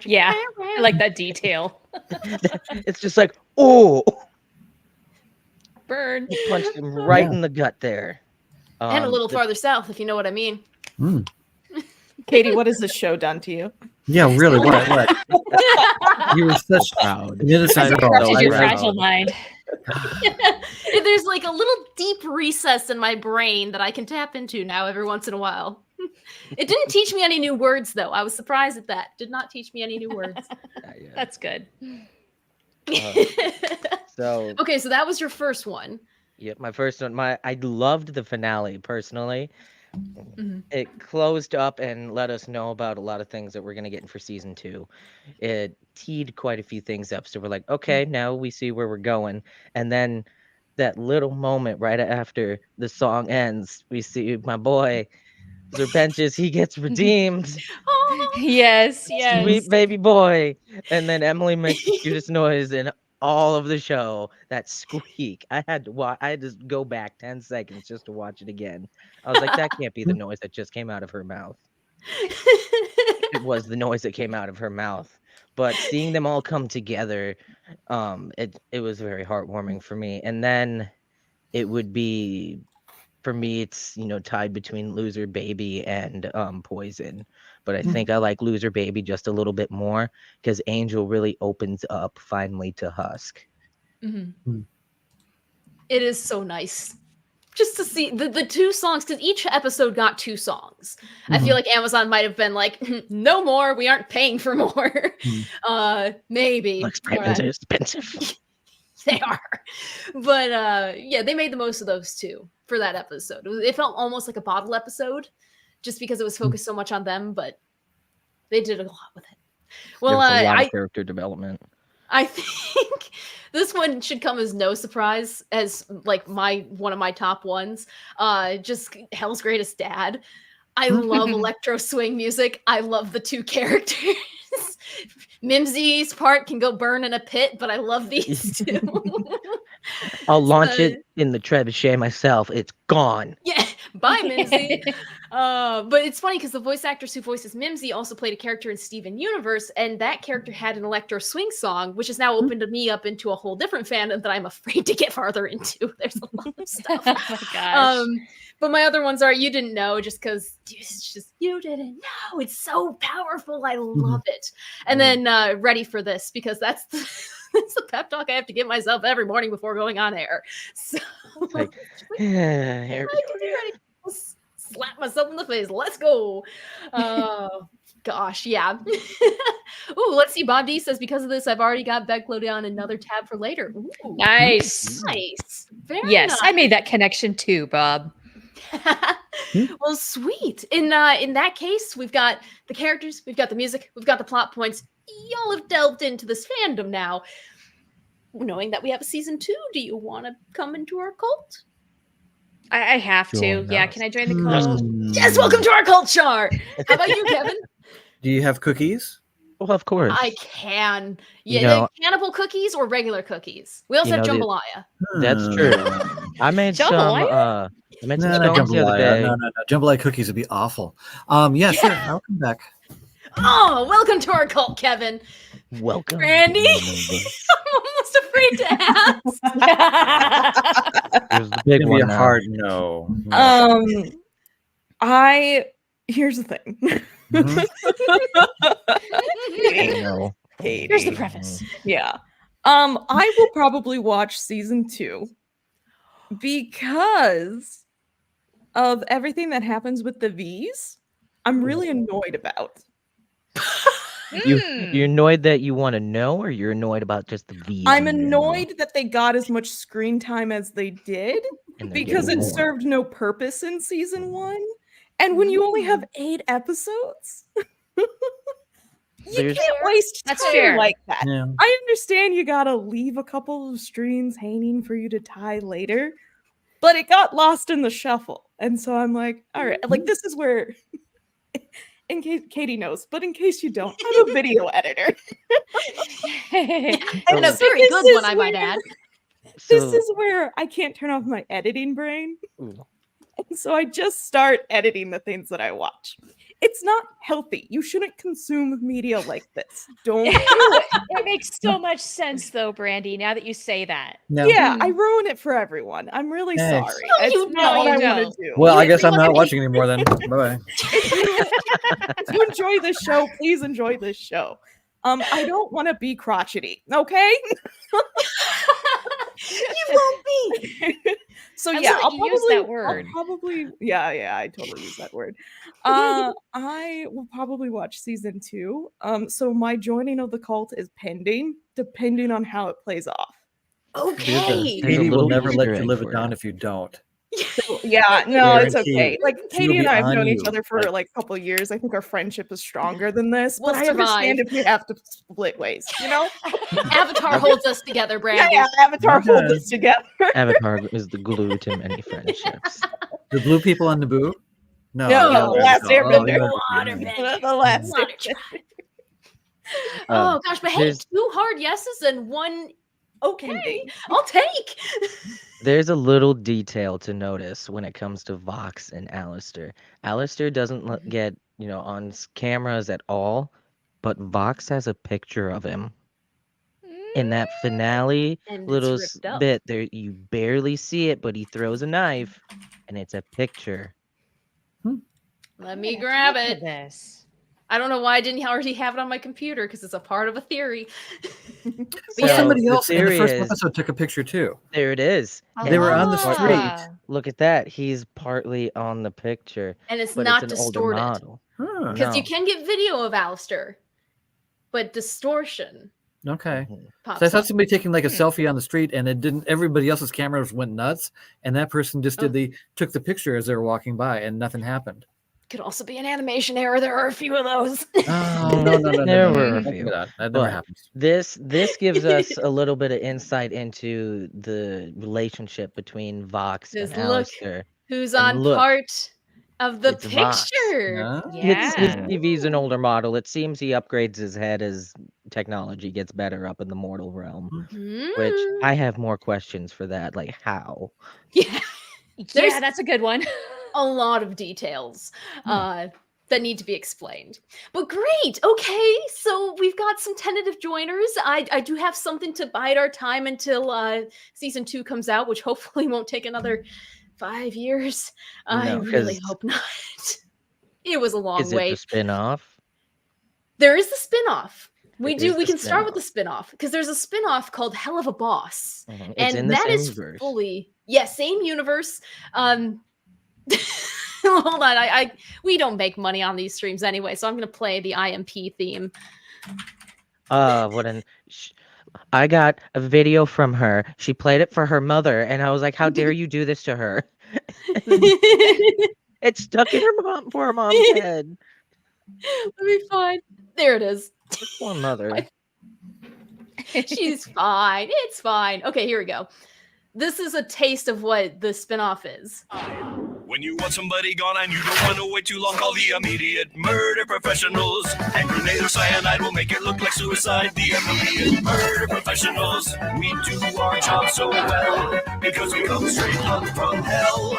Yeah. I like that detail. It's just like, oh, Burn. he punched him right Yeah. in the gut there. And a little the- farther south, if you know what I mean. Katie, what has this show done to you? Yeah, really. What? You were such proud. an innocent I'm girl. so Crushes your proud. fragile mind. There's like a little deep recess in my brain that I can tap into now every once in a while. It didn't teach me any new words, though. I was surprised at that. Did not teach me any new words. Yeah. That's good. So Okay, so that was your first one. yeah, my first one. I loved the finale personally. Mhm. It closed up and let us know about a lot of things that we're gonna get for season 2. It teed quite a few things up, so we're like, okay, now we see where we're going. And then that little moment right after the song ends, we see my boy Zerbenches, he gets redeemed. Oh, Yes, yes. Sweet baby boy. And then Emily makes the cutest noise in all of the show. That squeak. I had to go back 10 seconds just to watch it again. I was like, that can't be the noise that just came out of her mouth. It was the noise that came out of her mouth. But seeing them all come together, it was very heartwarming for me. And then it would be, for me, it's tied between Loser Baby and Poison. But I think I like Loser Baby just a little bit more, because Angel really opens up finally to Husk. Mhm. It is so nice. just to see the two songs, because each episode got 2 songs. I feel like Amazon might have been like, no more, we aren't paying for more. Maybe. Expensive. They are. But yeah, they made the most of those 2 for that episode. It felt almost like a bottle episode, just because it was focused so much on them, but they did a lot with it. Well, There was a lot of character development. I think this one should come as no surprise as like one of my top ones. Just Hell's Greatest Dad. I love electro swing music. I love the 2 characters. Mimsy's part can go burn in a pit, but I love these 2. I'll launch it in the trebuchet myself. It's gone. Yeah, bye, Mimsy. But it's funny because the voice actress who voices Mimsy also played a character in Steven Universe, and that character had an electro swing song, which has now opened me up into a whole different fandom that I'm afraid to get farther into. There's a lot of stuff. Oh my gosh. But my other ones are You Didn't Know, just because it's just You Didn't Know. It's so powerful. I love it. And then Ready for This, because that's the pep talk I have to give myself every morning before going on air. So It's like, here we I can be ready. I'll slap myself in the face. Let's go. Gosh, yeah. Ooh, let's see. Bob D says, because of this, I've already got Becklow down another tab for later. Ooh, Nice. nice. Very Yes, nice. I made that connection too, Bob. Well, sweet. In that case, we've got the characters, we've got the music, we've got the plot points. Y'all have delved into this fandom now. Knowing that we have a season 2, do you want to come into our cult? I have to. Join Yeah, us. can I join the cult? Yes, welcome to our cult, Char. How about you, Kevin? Do you have cookies? Well, of course. I can. You Yeah, know- cannibal cookies or regular cookies. We also You have know, jambalaya. That's true. I made some. Jambalaya? I made No, some not scones the other jambalaya. day. No. Jambalaya cookies would be awful. Yeah, sure. I'll come back. Oh, welcome to our cult, Kevin. Welcome. Brandy? I'm almost afraid to ask. Here's the big It's gonna be one a now. hard no. Here's the thing. Mhm. No. Here's the preface. Yeah. I will probably watch season 2 because of everything that happens with the V's. I'm really annoyed about. You're annoyed that you want to know, or you're annoyed about just the V's? I'm in general? annoyed that they got as much screen time as they did And they're because getting it more. served no purpose in season 1. And when you only have 8 episodes, you There's- can't waste That's time fair. like that. Yeah. I understand you gotta leave a couple of strings hanging for you to tie later, but it got lost in the shuffle. And so I'm like, all right, like this is where, in case Katie knows, but in case you don't, I'm a video editor. And a so very this good is one, I might where- add. This So- is where I can't turn off my editing brain. Ooh. And so I just start editing the things that I watch. It's not healthy. You shouldn't consume media like this. Don't do it. It makes so much sense, though, Brandy. Now that you say that, No. Yeah, I ruin it for everyone. I'm really Thanks. sorry. No, It's you not what I don't. want to do. Well, I You guess I'm really not wanna watching anymore then. Bye bye. If you enjoy this show, please enjoy this show. I don't want to be crotchety, okay? You won't be. So I'm yeah, sorry, I'll you probably, used that I'll word. probably, yeah, I totally use that word. I will probably watch season 2. So my joining of the cult is pending, depending on how it plays off. Okay. There's a Katie will little never let Easter you egg live it for down you. if you don't. Yeah, no, it's Guaranteed. okay. Like She'll Katie and be I have on known you. each other for Like- like a couple of years. I think our friendship is stronger than this, We'll but I understand survive. if we have to split ways, you know? Avatar holds us together, Brandy. Yeah, Avatar holds Okay. us together. Avatar is the glue to many friendships. The blue people on Naboo? No, No, they're Last not. Oh, Airbender. they're not. Waterbender. The last Water station. tribe. Um, Oh gosh, but hey, there's- 2 hard yeses and 1 okay. Pending. I'll take. There's a little detail to notice when it comes to Vox and Alistair. Alistair doesn't get, on cameras at all, but Vox has a picture of him. In that finale And little it's ripped up. bit, there you barely see it, but he throws a knife, and it's a picture. Let me grab Look at it. This. I don't know why I didn't already have it on my computer because it's a part of a theory. Well, Yeah. somebody the else in the theory first is episode took a picture too. there it is. They were And on the he's partly- street. Ah. Look at that. He's partly on the picture, And it's but not it's an older distorted. model. Huh. Because you No. can get video of Alistair, but distortion Okay. Mhm. pops So I thought up. somebody taking like a Hmm. selfie on the street, and it didn't. Everybody else's cameras went nuts, and that person just took the picture as they were walking by, and nothing happened. Could also be an animation error. There are a few of those. Oh no! There no. were a Don't do few. that. That never But happens. this gives us a little bit of insight into the relationship between Vox Just and look Alistair. who's And on look, part of the it's Vox. picture. Huh? His Yeah. TV's an older model. It seems he upgrades his head as technology gets better up in the mortal realm. Which Mm. I have more questions for that. Like how? Yeah, There's- Yeah, that's a good one. a lot of details Yeah. that need to be explained. But great. Okay, so we've got some tentative joiners. I do have something to bide our time until season 2 comes out, which hopefully won't take another 5 years. I No, really 'cause- hope not. It was a long Is it wait. the spin-off? There is the spin-off. We There is the can start with the spin-off. spin-off because there's a spin-off called Helluva Boss. Mhm. It's And in the that same is verse. fully same universe. Hold on, we don't make money on these streams anyway, so I'm gonna play the IMP theme. What an I got a video from her. She played it for her mother, and I was like, "How dare you do this to her?" It's stuck in her mom's head. Let me find. There it is. Her poor mother. She's fine. It's fine. Okay, here we go. This is a taste of what the spinoff is. When you want somebody gone and you don't want to wait too long, call the immediate murder professionals. Hand grenade or cyanide will make it look like suicide. The immediate murder professionals. We do our job so well because we come straight from hell.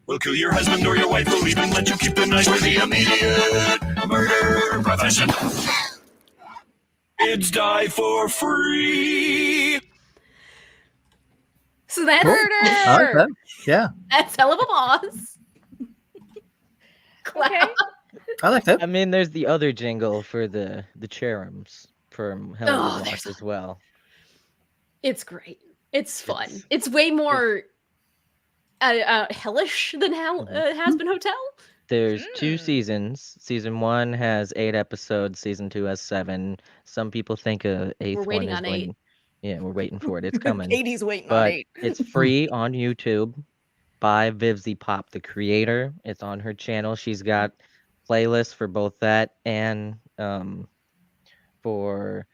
We'll kill your husband or your wife. We'll even let you keep the knife. We're the immediate murder professionals. It's die for free. So that's Cool. I like that. Yeah, that's Hell of a Boss. Clap. Okay. I like that. I mean, there's the other jingle for the cherums from Hell Oh, of a there's Boss as well. It's great. It's fun. It's way more hellish than Hazbin Hotel. There's 2 Mm. seasons. Season 1 has 8 episodes. Season 2 has 7. Some people think a 8th We're waiting one is on going. 8. Yeah, we're waiting for it. It's coming. Katie's waiting on But 8. it's free on YouTube by Vivzy Pop, the creator. It's on her channel. She's got playlists for both that and for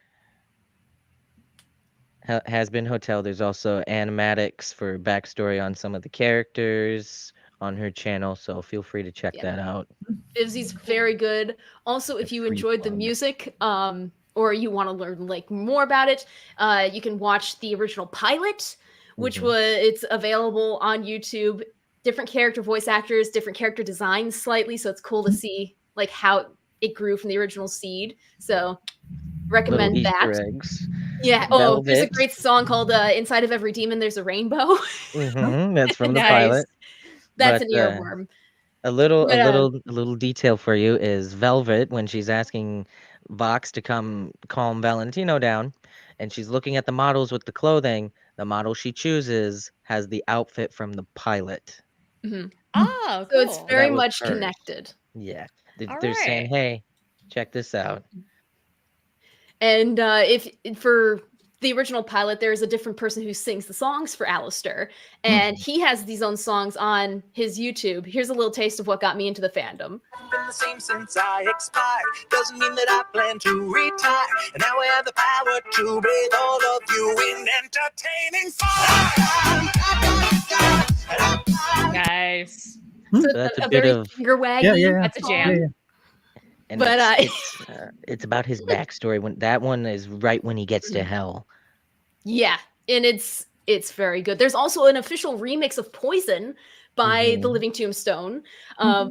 Hazbin Hotel. There's also animatics for backstory on some of the characters on her channel. So feel free to check Yeah. that out. Vivzy's very good. Also, if A you free enjoyed the plug. music, or you want to learn like more about it, you can watch the original pilot, which Mhm. it's available on YouTube. Different character voice actors, different character designs slightly, so it's cool to see like how it grew from the original seed. So recommend Little that. Easter eggs. Yeah. Oh, there's a Velvet. great song called "Inside of Every Demon There's a Rainbow." That's from the Nice. pilot. That's But, an earworm. A little But, a little detail for you is Velvet when she's asking Vox to come calm Valentino down and she's looking at the models with the clothing, the model she chooses has the outfit from the pilot. Oh, So cool. it's very was much hers. connected. Yeah. All They're saying, right. "Hey, check this out." And if for the original pilot, there's a different person who sings the songs for Alistair, and he has these own songs on his YouTube. Here's a little taste of what got me into the fandom. Been the same since I expired. Doesn't mean that I plan to retire. And now I have the power to bathe all of you in entertaining fun. Nice. So that's a a bit very of- finger waggy. Yeah, yeah. That's a song. jam. Yeah. And But, it's about his backstory. When that one is right when he gets to hell. Yeah, and it's very good. There's also an official remix of Poison by The Mhm. Living Tombstone,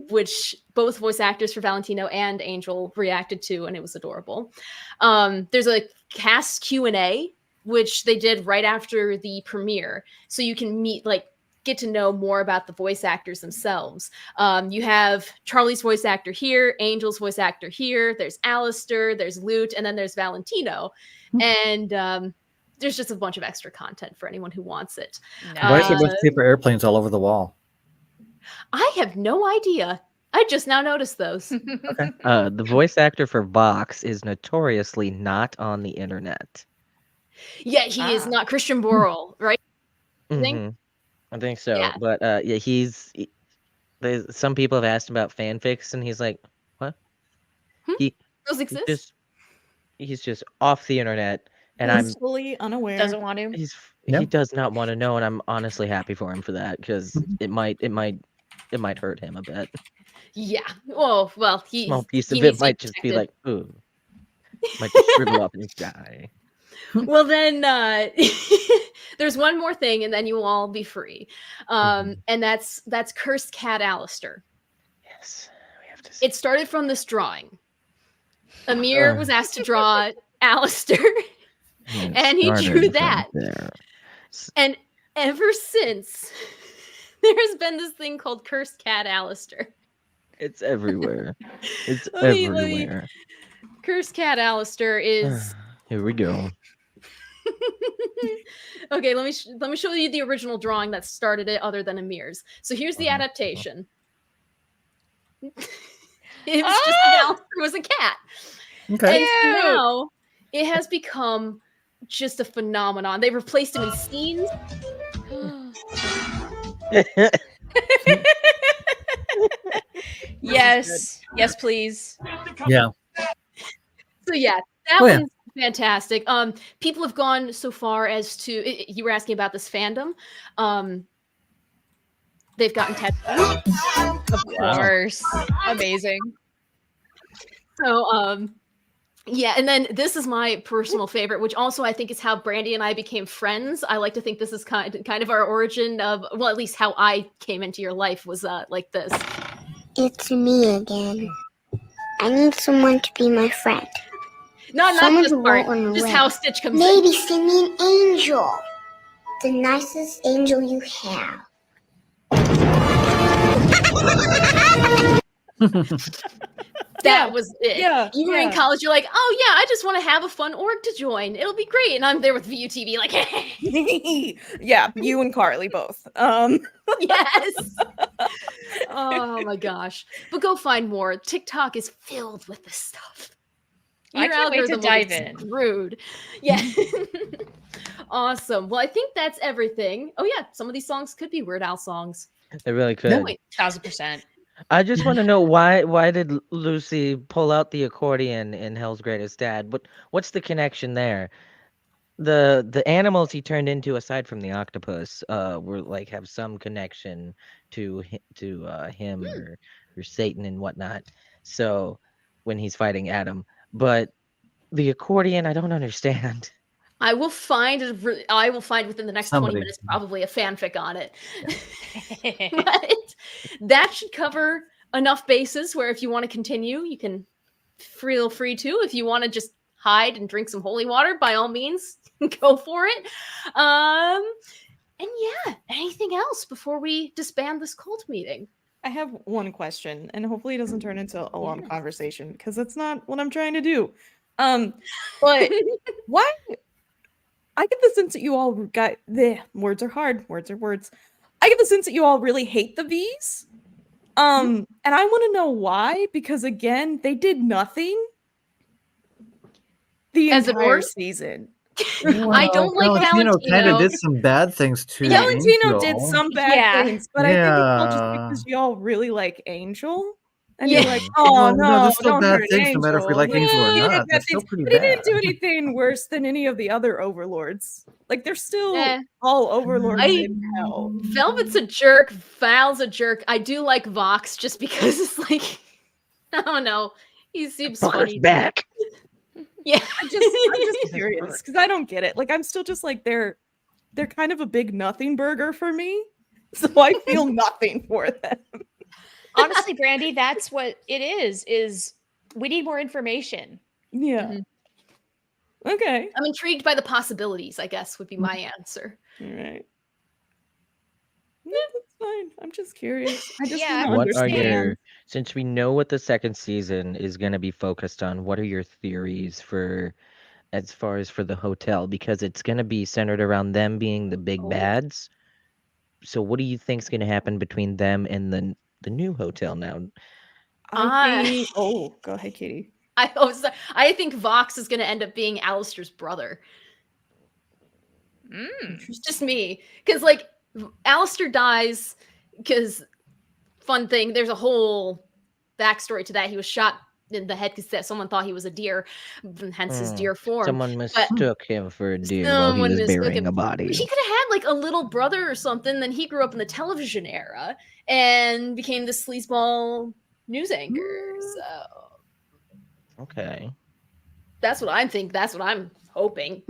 which both voice actors for Valentino and Angel reacted to, and it was adorable. There's a cast Q&A, which they did right after the premiere, so you can meet like get to know more about the voice actors themselves. You have Charlie's voice actor here, Angel's voice actor here, there's Alistair, there's Lute, and then there's Valentino. And there's just a bunch of extra content for anyone who wants it. Why is there with paper airplanes all over the wall? I have no idea. I just now noticed those. Okay. The voice actor for Vox is notoriously not on the internet. Yeah, he is not Christian Borle, right? Mhm. I think so. Yeah. But yeah, some people have asked him about fanfics, and he's like, "What? Those exist? He's just off the internet, and He's fully unaware. Doesn't want to. he does not want to know, and I'm honestly happy for him for that, because it might hurt him a bit. Yeah. Well, Small piece he of needs it to might just be protect like, ooh, might just shrivel up and die. Well, then there's one more thing, and then you will all be free. And that's Cursed Cat Alistair. Yes, we have to. It started from this drawing. Amir was asked to draw Alistair, and he drew that. And ever since, there has been this thing called Cursed Cat Alistair. It's everywhere. It's Let me- everywhere. Cursed Cat Alistair is. Here we go. Okay, let me show you the original drawing that started it, other than Amir's. So here's the adaptation. It was just Alistair was a cat. Okay. And now it has become just a phenomenon. They replaced him in scenes. Yes, please. Yeah. So yeah, that one's fantastic. People have gone so far as to, you were asking about this fandom. They've gotten tattoos. Of course. Amazing. So yeah, and then this is my personal favorite, which also I think is how Brandi and I became friends. I like to think this is kind of our origin of, well, at least how I came into your life was like this. It's me again. I need someone to be my friend. Not Someone this who part, won't run just away. how Stitch comes in. Maybe send me an angel. The nicest angel you have. That was it. Yeah, You were in college, you're like, oh yeah, I just want to have a fun org to join. It'll be great. And I'm there with VUTV like, Yeah, you and Carly both. Yes. Oh my gosh. But go find more. TikTok is filled with this stuff. I can't wait to algorithm will dive get in. Screwed. Yeah. Awesome. Well, I think that's everything. Oh yeah, some of these songs could be Weird Al songs. They really could. Wait. 1000%. I just want to know why did Lucy pull out the accordion in Hell's Greatest Dad? What's the connection there? The animals he turned into, aside from the octopus, were like have some connection to him or Satan and whatnot. So when he's fighting Adam, but the accordion, I don't understand. I will find within the next 20 Somebody. minutes probably a fanfic on it. But that should cover enough bases where if you want to continue, you can feel free to. If you want to just hide and drink some holy water, by all means, go for it. And yeah, anything else before we disband this cult meeting? I have one question, and hopefully it doesn't turn into a long conversation because that's not what I'm trying to do. But why? I get the sense that you all got the words are hard. Words are words. I get the sense that you all really hate the V's. And I want to know why, because again, they did nothing the As an entire org? season. I don't like Valentino kind Valentino. of did some bad things too. Valentino did some bad Yeah. things, but I think it's all just Yeah. because y'all really like Angel. And Yeah. you're like, oh Well, no, there's still don't bad hurt things no matter if we Angel. like Angel or He did not. bad They're still things, pretty but he didn't bad. do anything worse than any of the other overlords. Like they're still Eh. all overlords I- in hell. Velvet's a jerk. Val's a jerk. I do like Vox just because it's like, I don't know. He seems Fucker's funny. back. Yeah. I'm just curious because I don't get it. Like I'm still just like they're kind of a big nothing burger for me, so I feel nothing for them. Honestly, Brandi, that's what it is we need more information. Yeah. Mhm. Okay. I'm intrigued by the possibilities, I guess, would be my answer. All right. No, that's fine. I'm just curious. I just Yeah, want to I'm What are understand. since we know what the second season is going to be focused on, what are your theories for as far as for the hotel? Because it's going to be centered around them being the big Oh. bads. So what do you think's going to happen between them and the new hotel now? I think. Oh, go ahead, Katie. I think Vox is going to end up being Alistair's brother. Interesting. Just me, because like Alistair dies because fun thing. There's a whole backstory to that. He was shot in the head because someone thought he was a deer, hence his Hmm. deer form. Someone mistook him for a deer while he Someone was mistook burying him. a body. He could have had like a little brother or something. Then he grew up in the television era and became the sleazeball news anchor. So Okay. that's what I'm thinking. That's what I'm hoping.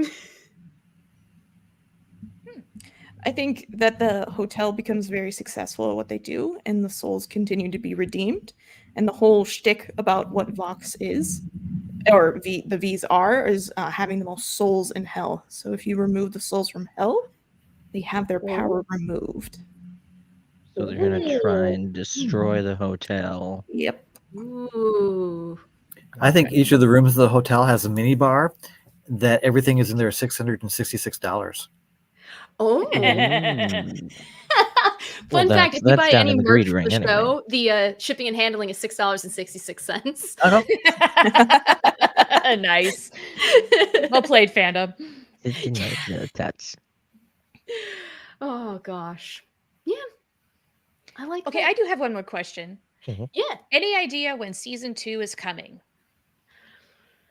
I think that the hotel becomes very successful at what they do, and the souls continue to be redeemed. And the whole shtick about what Vox is, or the V's are, is having the most souls in hell. So if you remove the souls from hell, they have their power removed. So they're going to try and destroy the hotel. Yep. Ooh. I think each of the rooms of the hotel has a mini bar that everything is in there $666. Oh. Mm. Fun Well, fact: if you that's buy down any in the merch greed for ring the anyway. show, the shipping and handling is $6.66. Nice. Well played, fandom. It's a nice little touch. Oh gosh, yeah, I like. Okay, that. I do have one more question. Yeah, Any idea when season 2 is coming?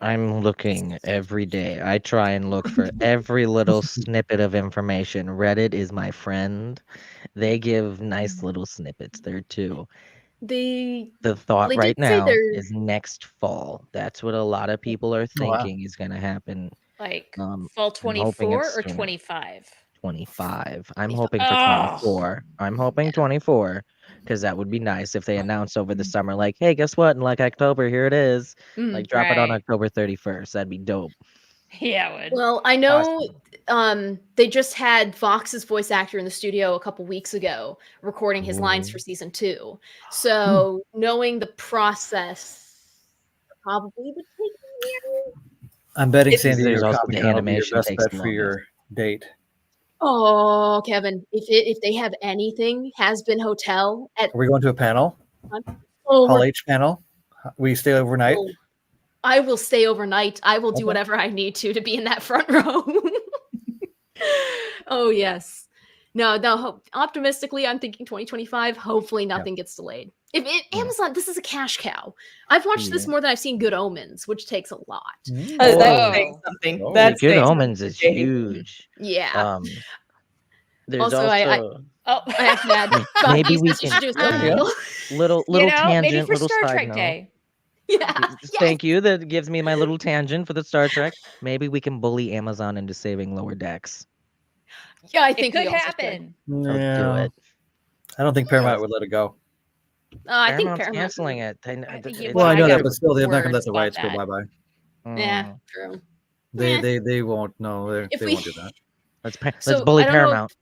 I'm looking every day. I try and look for every little snippet of information. Reddit is my friend. They give nice little snippets there too. they The thought they right did say now they're is next fall. That's what a lot of people are Oh, wow. thinking is going to happen. Like I'm fall hoping 24 it's or sooner. 25? 25. I'm 25. hoping for Oh. 24. I'm hoping 24 because that would be nice if they announced over the summer, like, hey, guess what? In like October, here it is. Like, drop it on Right. October 31st. That'd be dope. Yeah, it would. Well, I know they just had Vox's voice actor in the studio a couple weeks ago recording his lines for season 2. So knowing the process probably would take a year. I'm betting It's- San Diego There's also Comic the Con will be your animation best takes bet the for longest. your date. Oh, Kevin, if they have anything, Hazbin Hotel at Are we going to a panel? oh, Hall H panel? We stay overnight? oh, I will stay overnight. I will do Okay. whatever I need to be in that front row. Oh yes. No. Optimistically, I'm thinking 2025. Hopefully, nothing gets delayed. If Amazon, this is a cash cow. I've watched this Yeah. more than I've seen Good Omens, which takes a lot. That's Oh. saying something. Oh. That's Good saying Omens is something. huge. Yeah. There's Also, I Oh, I have to add. Maybe Bucky we says you should can- do a There you go. subtitle. little you know, tangent, maybe for little Star side Trek note. Day. Yeah. Yes, Thank you. That gives me my little tangent for the Star Trek. Maybe we can bully Amazon into saving Lower Decks. Yeah, I It think we could also should. happen. Let's do Yeah. it. I don't think Paramount would let it go. I think Paramount's Paramount. canceling it. Well, I know got that, but still, they're not going to let words the about rights go that. bye-bye. Yeah, true. They won't. No, If they we- won't do that. Let's So, bully I don't know if- Paramount.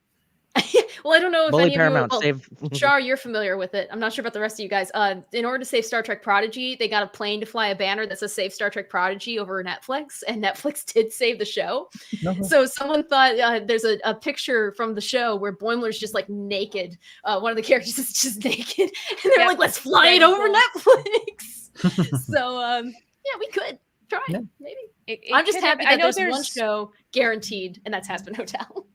Well, I don't know if Bully any of you. Paramount. Well, Save. Char, you're familiar with it. I'm not sure about the rest of you guys. In order to save Star Trek Prodigy, they got a plane to fly a banner that says "Save Star Trek Prodigy" over Netflix, and Netflix did save the show. So someone thought there's a picture from the show where Boimler's just like naked. One of the characters is just naked, and they're Yep. like, "Let's fly it That'd be over cool. Netflix." So yeah, we could try Yeah. maybe. It I'm just could happy happen. that there's one show guaranteed, and that's Hazbin Hotel.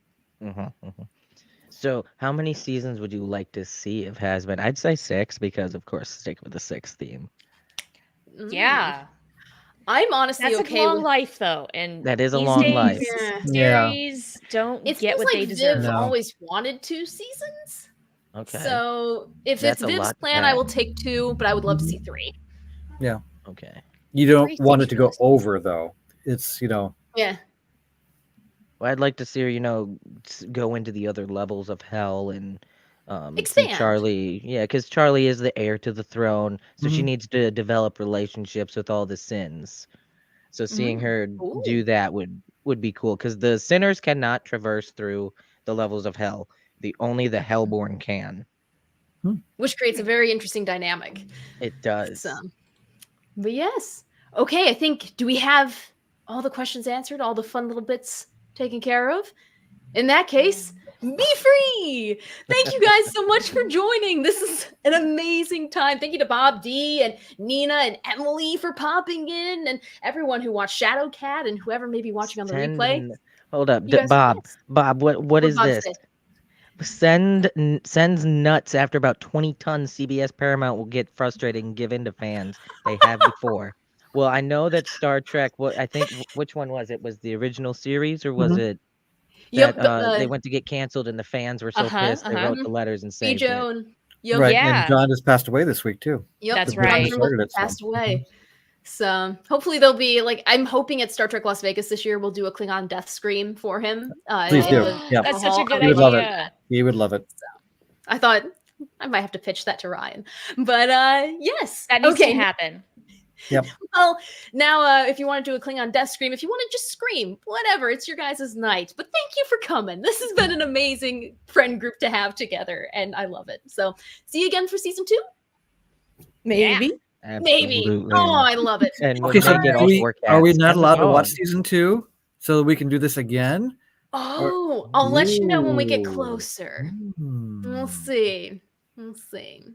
So, how many seasons would you like to see of Hazbin? I'd say 6 because, of course, stick with the 6 theme. Yeah. I'm honestly That's okay a long with. life, though. And That is a these long days, life. Yeah. series don't It get seems what like they deserve. Viv No. always wanted 2 seasons. Okay. So if That's it's a Viv's lot to plan, I will pack. take 2, but I would love to see 3. Okay. You don't 3 want it seems to go realistic. over, though. It's, Yeah. Well, I'd like to see her, go into the other levels of hell and see Expand. Charlie. Yeah, because Charlie is the heir to the throne, so she Mhm. needs to develop relationships with all the sins. So seeing her Ooh. do that would be cool because the sinners cannot traverse through the levels of hell. only the Hellborn can. which creates a very interesting dynamic. It does. So, but yes. Okay, I think, do we have all the questions answered? All the fun little bits taken care of? In that case, be free! Thank you guys so much for joining. This is an amazing time. Thank you to Bob D and Nina and Emily for popping in, and everyone who watched Shadowcat and whoever may be watching on the replay. Hold up, You guys- Bob. yes. Bob, what What is Bob this? say? Sends nuts after about 20 tons. CBS Paramount will get frustrated and give in to fans. They have before. Well, I know that Star Trek. What I think, which one was it? Was the original series, or was it Yep, that they went to get canceled and the fans were so pissed they wrote the letters and saved it? Joan. Yep. Right, Yeah. and John just passed away this week too. Yep, That's The person who right. John started Trimble it, so. passed away. So hopefully they'll be like, I'm hoping at Star Trek Las Vegas this year we'll do a Klingon death scream for him. Please in do. the Yeah. That's such a hall. good He would love it. idea. He would love it. I thought I might have to pitch that to Ryan, but yes, That needs okay. to happen. Well, now if you want to do a Klingon death scream, if you want to just scream, whatever, it's your guys' night. But thank you for coming. This has been an amazing friend group to have together, and I love it. So see you again for season 2. Maybe. Maybe. Absolutely. Oh, I love it. And we'll Okay, so make it all 4 are we cats not and allowed to watch dog. season 2 so that we can do this again? Oh, I'll let you know when we get Ooh. closer. Hmm. We'll see. We'll see.